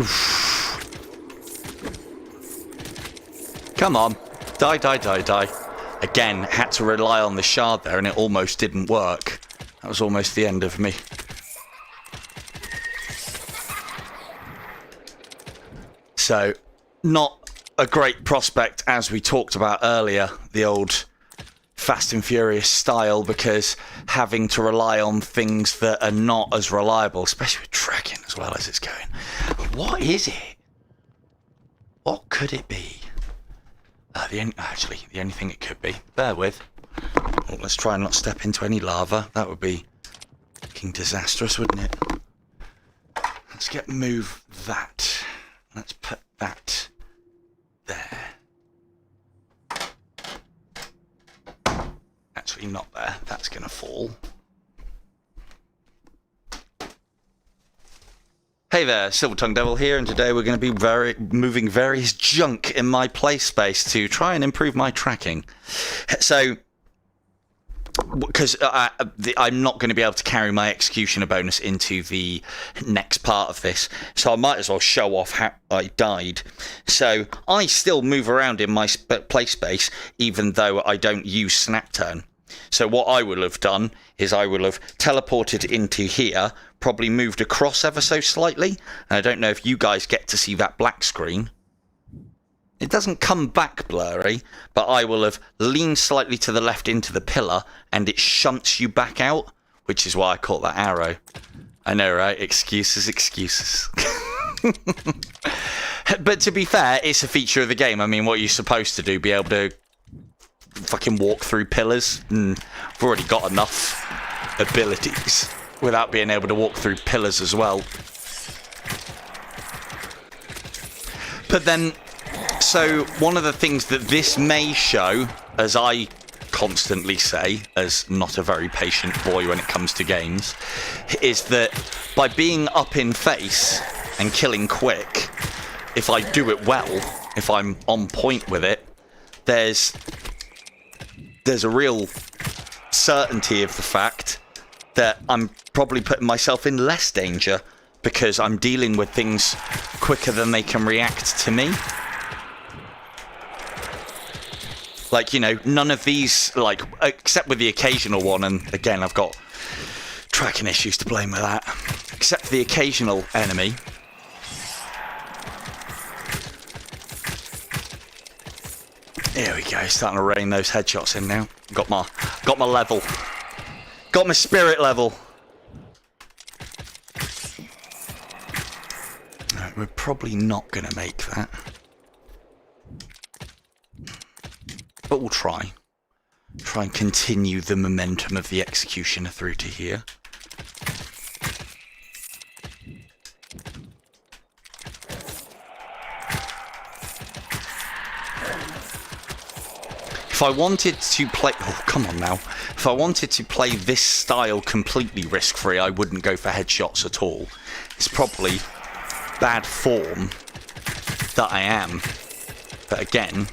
Oof. Come on. Die. Again, had to rely on the shard there, and it almost didn't work. That was almost the end of me. So, not a great prospect, as we talked about earlier, the old Fast and Furious style, because having to rely on things that are not as reliable, especially with tracking as well as it's going. What is it? What could it be? Actually, the only thing it could be. Bear with. Well, let's try and not step into any lava. That would be fucking disastrous, wouldn't it? Let's move that. Let's put that there. Actually, not there. That's going to fall. Hey there, Silver Tongue Devil here, and today we're going to be moving various junk in my play space to try and improve my tracking. So, because I'm not going to be able to carry my executioner bonus into the next part of this, so I might as well show off how I died. So I still move around in my play space even though I don't use snap turn. So what I will have done is I will have teleported into here, probably moved across ever so slightly, and I don't know if you guys get to see that black screen. It doesn't come back blurry, but I will have leaned slightly to the left into the pillar, and it shunts you back out, which is why I caught that arrow. I know, right? Excuses, excuses. But to be fair, it's a feature of the game. I mean, what are you supposed to do? Be able to fucking walk through pillars? We've already got enough abilities without being able to walk through pillars as well. But then, so one of the things that this may show, as I constantly say, as not a very patient boy when it comes to games, is that by being up in face and killing quick, if I do it well, if I'm on point with it, there's a real certainty of the fact that I'm probably putting myself in less danger because I'm dealing with things quicker than they can react to me. Like, you know, none of these, like, except with the occasional one, and again, I've got tracking issues to blame with that, except for the occasional enemy. Here we go, starting to rain those headshots in now. Got my level. Got my spirit level. Right, we're probably not going to make that. But we'll try. Try and continue the momentum of the executioner through to here. If I wanted to play... Oh, come on now. If I wanted to play this style completely risk-free, I wouldn't go for headshots at all. It's probably bad form that I am. But again,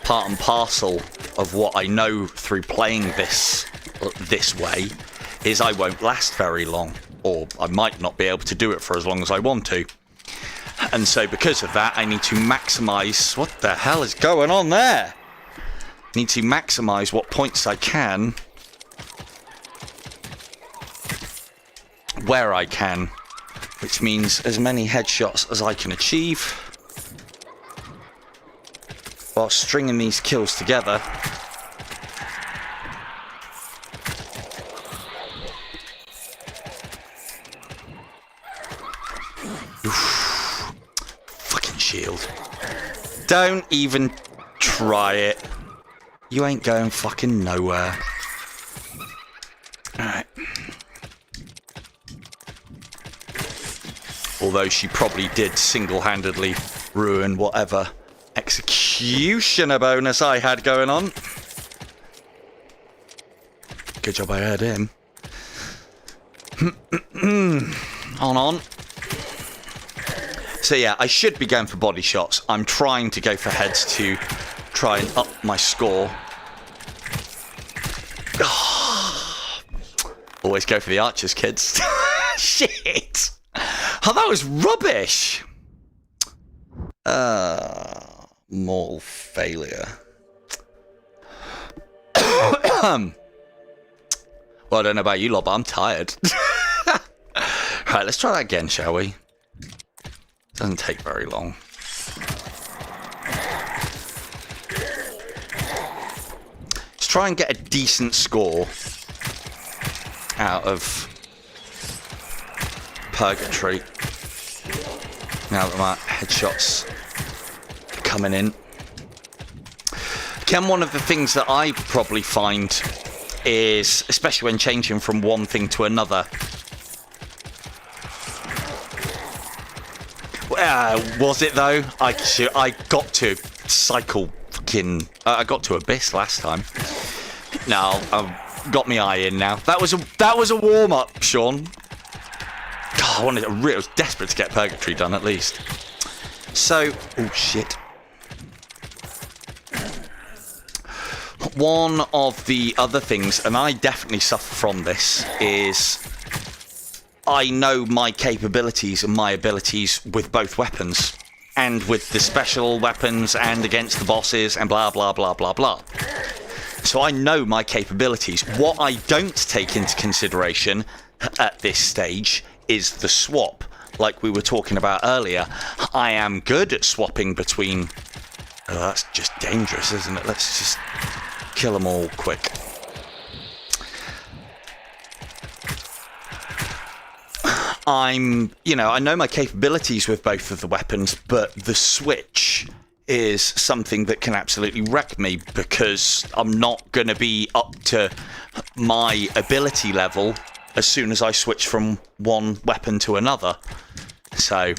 part and parcel of what I know through playing this way is I won't last very long. Or I might not be able to do it for as long as I want to. And so because of that, I need to maximise... What the hell is going on there? Need to maximise what points I can where I can, which means as many headshots as I can achieve while stringing these kills together. Oof. Fucking shield. Don't even try it. You ain't going fucking nowhere. Alright. Although she probably did single-handedly ruin whatever executioner bonus I had going on. Good job I heard him. On. So yeah, I should be going for body shots. I'm trying to go for heads to try and up my score. Always go for the archers, kids. Shit! Oh, that was rubbish! Mortal failure. Well, I don't know about you lot, but I'm tired. Right, let's try that again, shall we? Doesn't take very long. Let's try and get a decent score out of Purgatory. Now that my headshots are coming in. Again, one of the things that I probably find is, especially when changing from one thing to another, was it though? I got to cycle fucking... I got to Abyss last time. No, I've got my eye in now. That was a warm-up, Sean. God, I was desperate to get Purgatory done at least. So, oh shit. One of the other things, and I definitely suffer from this, is I know my capabilities and my abilities with both weapons, and with the special weapons and against the bosses and blah blah blah blah blah. So I know my capabilities. What I don't take into consideration at this stage is the swap. Like we were talking about earlier, I am good at swapping between... Oh, that's just dangerous, isn't it? Let's just kill them all quick. I know my capabilities with both of the weapons, but the switch is something that can absolutely wreck me, because I'm not going to be up to my ability level as soon as I switch from one weapon to another. So,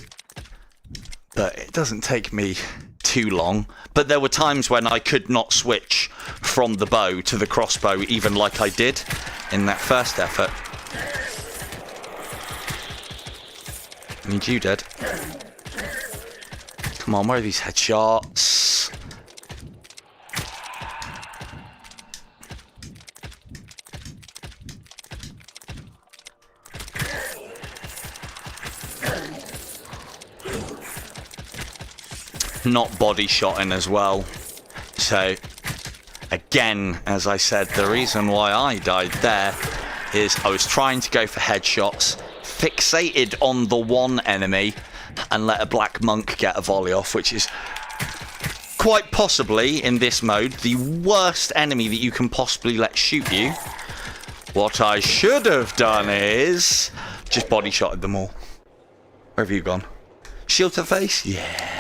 but it doesn't take me too long. But there were times when I could not switch from the bow to the crossbow, even like I did in that first effort. I need you dead. Come on, where are these headshots? Not body shotting as well. So, again, as I said, the reason why I died there is I was trying to go for headshots, fixated on the one enemy, and let a black monk get a volley off, which is quite possibly, in this mode, the worst enemy that you can possibly let shoot you. What I should have done is just body shotted them all. Where have you gone? Shield to the face? Yeah.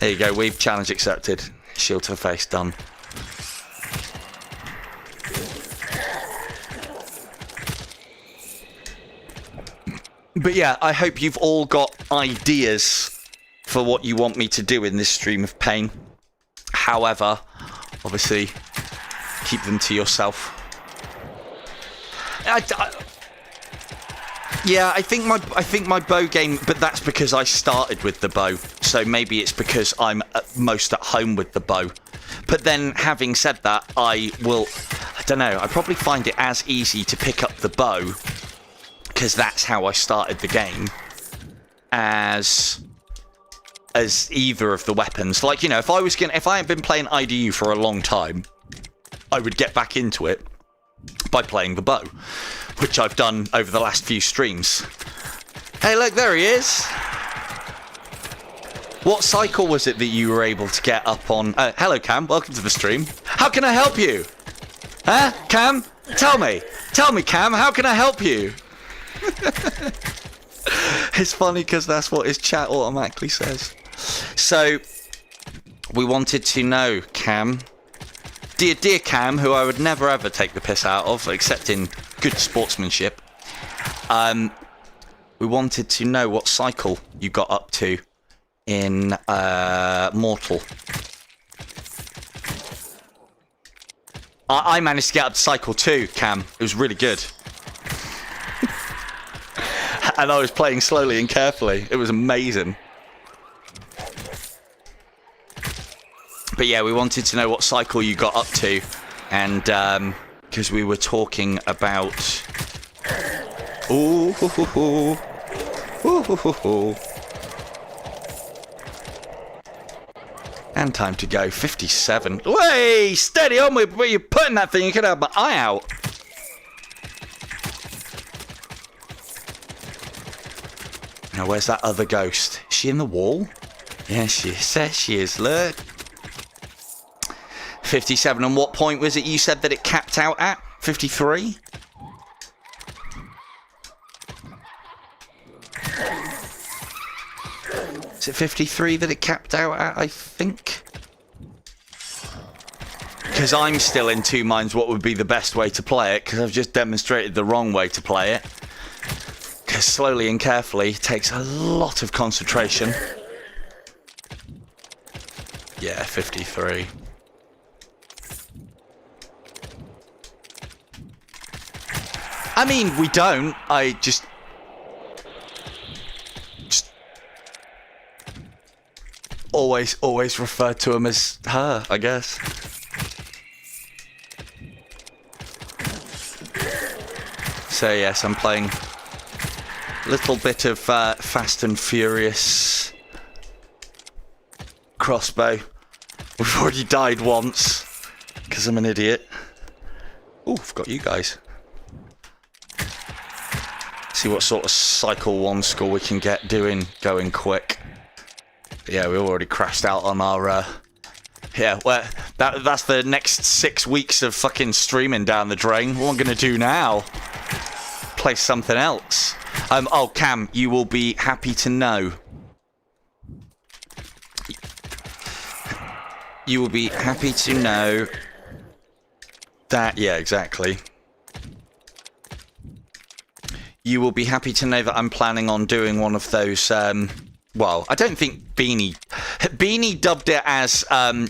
There you go, we've challenge accepted. Shield to the face, done. But yeah, I hope you've all got ideas for what you want me to do in this stream of pain. However, obviously, keep them to yourself. Yeah, I think my bow game, but that's because I started with the bow. So maybe it's because I'm most at home with the bow. But then, having said that, I don't know, I probably find it as easy to pick up the bow, because that's how I started the game, as either of the weapons. Like, you know, if I had been playing IDU for a long time, I would get back into it by playing the bow, which I've done over the last few streams. Hey, look, there he is. What cycle was it that you were able to get up on? Hello, Cam. Welcome to the stream. How can I help you? Huh, Cam? Tell me, Cam. How can I help you? It's funny because that's what his chat automatically says. So, we wanted to know, Cam, dear Cam, who I would never ever take the piss out of, except in good sportsmanship. We wanted to know what cycle you got up to in Mortal. I managed to get up to cycle 2, Cam. It was really good. And I was playing slowly and carefully. It was amazing. But yeah, we wanted to know what cycle you got up to. And because we were talking about... Ooh, hoo, hoo, hoo. Ooh, hoo, hoo, hoo. And time to go. 57. Way, steady on with where you're putting that thing. You could have my eye out. Now, where's that other ghost? Is she in the wall? Yeah, she says she is. Look. 57. And what point was it you said that it capped out at? 53? Is it 53 that it capped out at, I think? because I'm still in two minds what would be the best way to play it, because I've just demonstrated the wrong way to play it. Because slowly and carefully takes a lot of concentration. Yeah, 53. I mean, we don't. I just always refer to him as her, I guess. So yes, I'm playing a little bit of Fast and Furious crossbow. We've already died once because I'm an idiot. Oh, I've got you guys. See what sort of cycle 1 score we can get going quick. But yeah, we already crashed out on our yeah, well, that's the next 6 weeks of fucking streaming down the drain. What am I gonna do now? Play something else. Oh, Cam, you will be happy to know. You will be happy to know that, yeah, exactly. You will be happy to know that I'm planning on doing one of those, well, I don't think Beanie dubbed it as,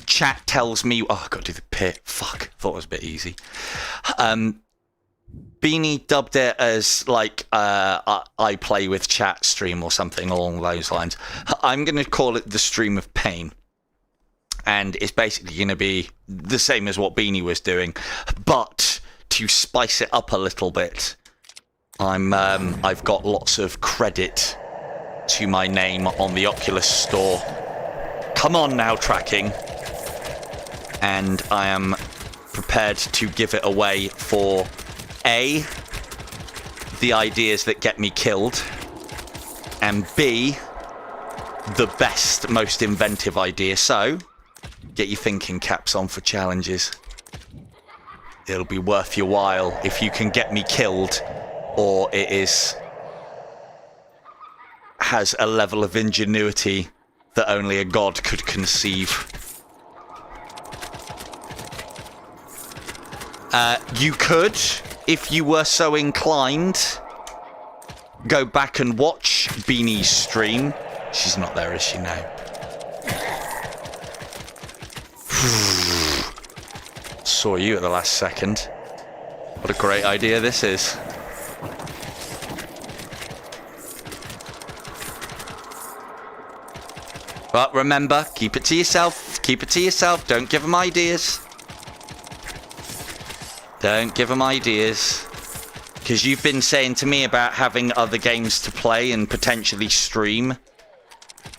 chat tells me, oh, I've got to do the pit, fuck, thought it was a bit easy. Beanie dubbed it as, like, I play with chat stream or something along those lines. I'm going to call it the stream of pain. And it's basically going to be the same as what Beanie was doing. But to spice it up a little bit, I've got lots of credit to my name on the Oculus Store. Come on now, tracking. And I am prepared to give it away for A, the ideas that get me killed, and B, the best, most inventive idea. So, get your thinking caps on for challenges. It'll be worth your while if you can get me killed, or it has a level of ingenuity that only a god could conceive. You could, if you were so inclined, go back and watch Beanie's stream. She's not there, is she now? Saw you at the last second. What a great idea this is. But remember, keep it to yourself. Keep it to yourself. Don't give them ideas. Don't give them ideas. Because you've been saying to me about having other games to play and potentially stream.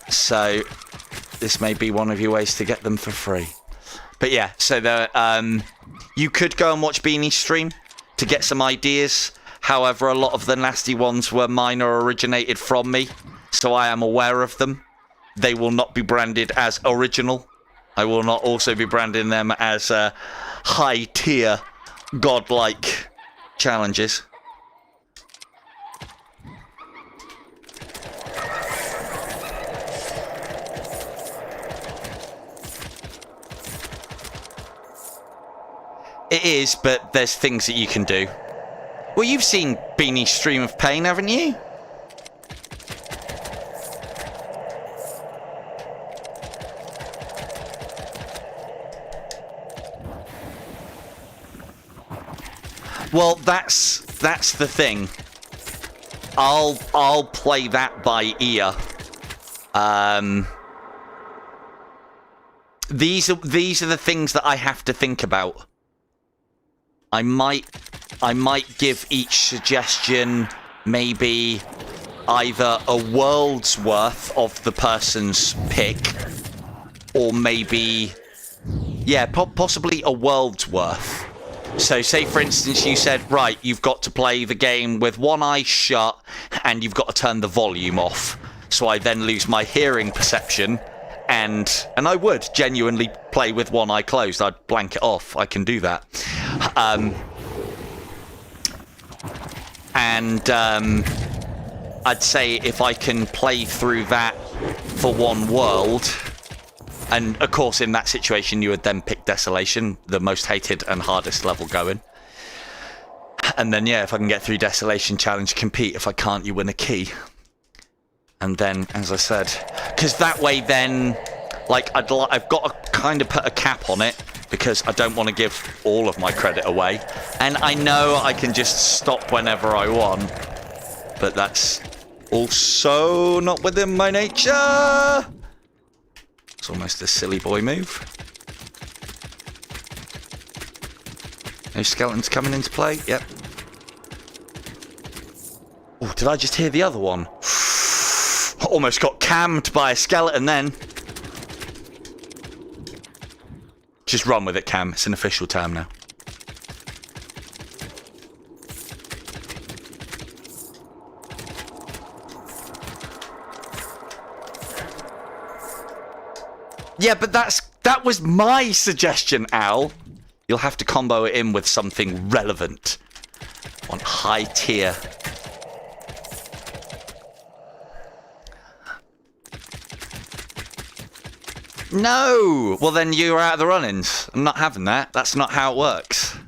So this may be one of your ways to get them for free. But yeah, so you could go and watch Beanie's stream to get some ideas. However, a lot of the nasty ones were mine or originated from me. So I am aware of them. They will not be branded as original. I will not also be branding them as high-tier, godlike challenges. It is, but there's things that you can do. Well, you've seen Beanie's Stream of Pain, haven't you? Well, that's the thing. I'll play that by ear. These are the things that I have to think about. I might give each suggestion maybe either a world's worth of the person's pick, or maybe, yeah, possibly a world's worth. So say, for instance, you said, right, you've got to play the game with one eye shut and you've got to turn the volume off. So I then lose my hearing perception, and I would genuinely play with one eye closed. I'd blank it off. I can do that. I'd say if I can play through that for one world, And of course, in that situation, you would then pick Desolation, the most hated and hardest level going. And then, yeah, if I can get through Desolation challenge, compete. If I can't, you win a key. And then, as I said, because that way then, like, I've got to kind of put a cap on it, because I don't want to give all of my credit away. And I know I can just stop whenever I want, but that's also not within my nature. It's almost a silly boy move. No skeletons coming into play. Yep. Oh, did I just hear the other one? Almost got cammed by a skeleton then. Just run with it, Cam. It's an official term now. Yeah, but that was my suggestion, Al. You'll have to combo it in with something relevant. On high tier. No! Well, then you're out of the runnings. I'm not having that. That's not how it works.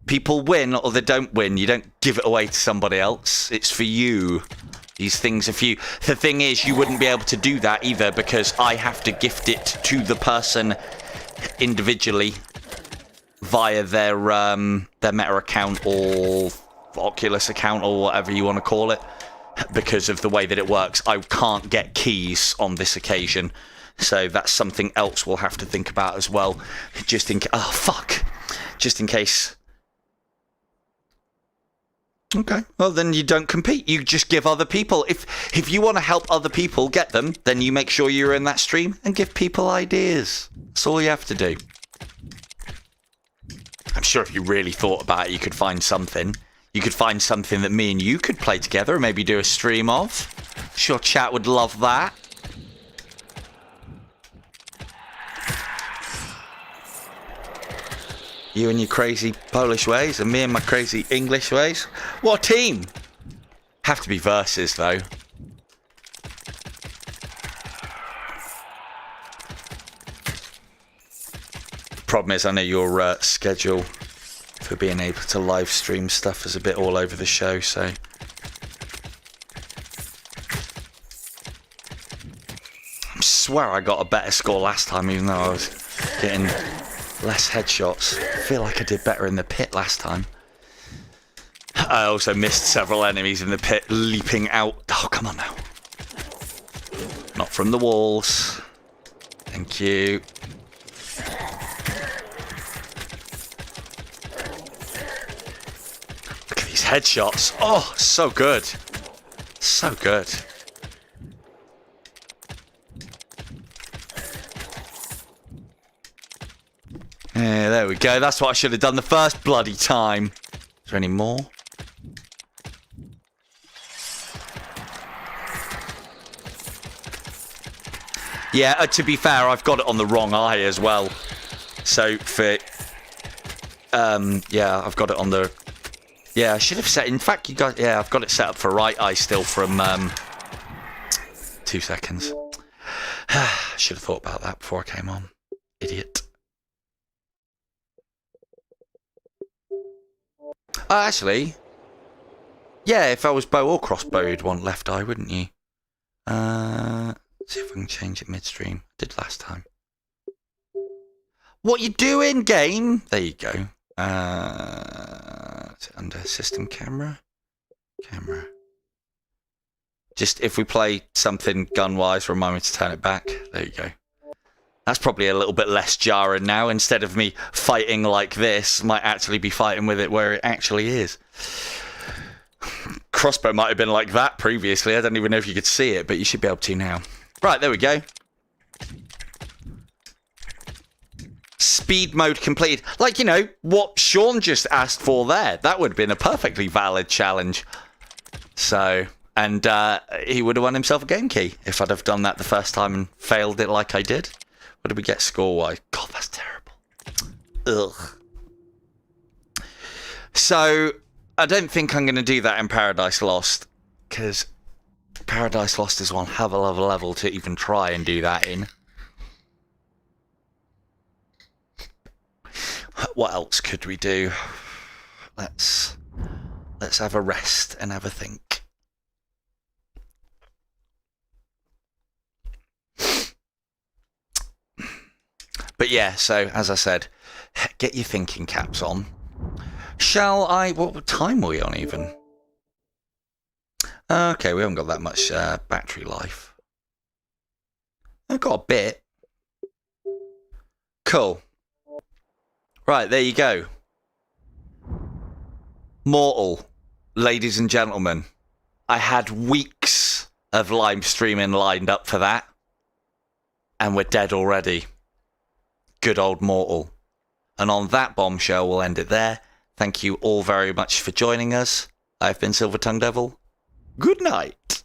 People win or they don't win. You don't give it away to somebody else. It's for you. These things are for you. The thing is, you wouldn't be able to do that either because I have to gift it to the person individually via their Meta account or Oculus account or whatever you want to call it. Because of the way that it works, I can't get keys on this occasion. So that's something else we'll have to think about as well. Just in case. Oh, fuck. Just in case. Okay. Well, then you don't compete. You just give other people. If you want to help other people get them, then you make sure you're in that stream and give people ideas. That's all you have to do. I'm sure if you really thought about it, you could find something. You could find something that me and you could play together and maybe do a stream of. Sure, chat would love that. You and your crazy Polish ways and me and my crazy English ways. What a team! Have to be versus, though. Problem is, I know your schedule for being able to live stream stuff is a bit all over the show, so... I swear I got a better score last time, even though I was getting less headshots. I feel like I did better in the pit last time. I also missed several enemies in the pit leaping out. Oh, come on now. Not from the walls. Thank you. Look at these headshots. Oh, so good. So good. Yeah, there we go. That's what I should have done the first bloody time. Is there any more? Yeah, to be fair, I've got it on the wrong eye as well. So for... yeah, I've got it on the... Yeah, I should have set... In fact, you guys... Yeah, I've got it set up for right eye still from... 2 seconds. I should have thought about that before I came on. Idiot. Actually, yeah, if I was bow or crossbow, you'd want left eye, wouldn't you? Let's see if I can change it midstream. Did last time. What you doing, game? There you go. Is it under system camera? Camera. Just if we play something gun-wise, remind me to turn it back. There you go. That's probably a little bit less jarring now. Instead of me fighting like this, might actually be fighting with it where it actually is. Crossbow might have been like that previously. I don't even know if you could see it, but you should be able to now. Right, there we go. Speed mode completed. Like, you know, what Sean just asked for there. That would have been a perfectly valid challenge. So, and he would have won himself a game key if I'd have done that the first time and failed it like I did. What did we get score-wise? God, that's terrible. Ugh. So, I don't think I'm going to do that in Paradise Lost, because Paradise Lost is one hell of a level to even try and do that in. What else could we do? Let's have a rest and have a think. But yeah, so as I said, get your thinking caps on. Shall I... What time are we on even? Okay, we haven't got that much battery life. I've got a bit. Cool. Right, there you go. Mortal, ladies and gentlemen. I had weeks of live streaming lined up for that. And we're dead already. Good old Mortal. And on that bombshell, we'll end it there. Thank you all very much for joining us. I've been Silver Tongue Devil. Good night.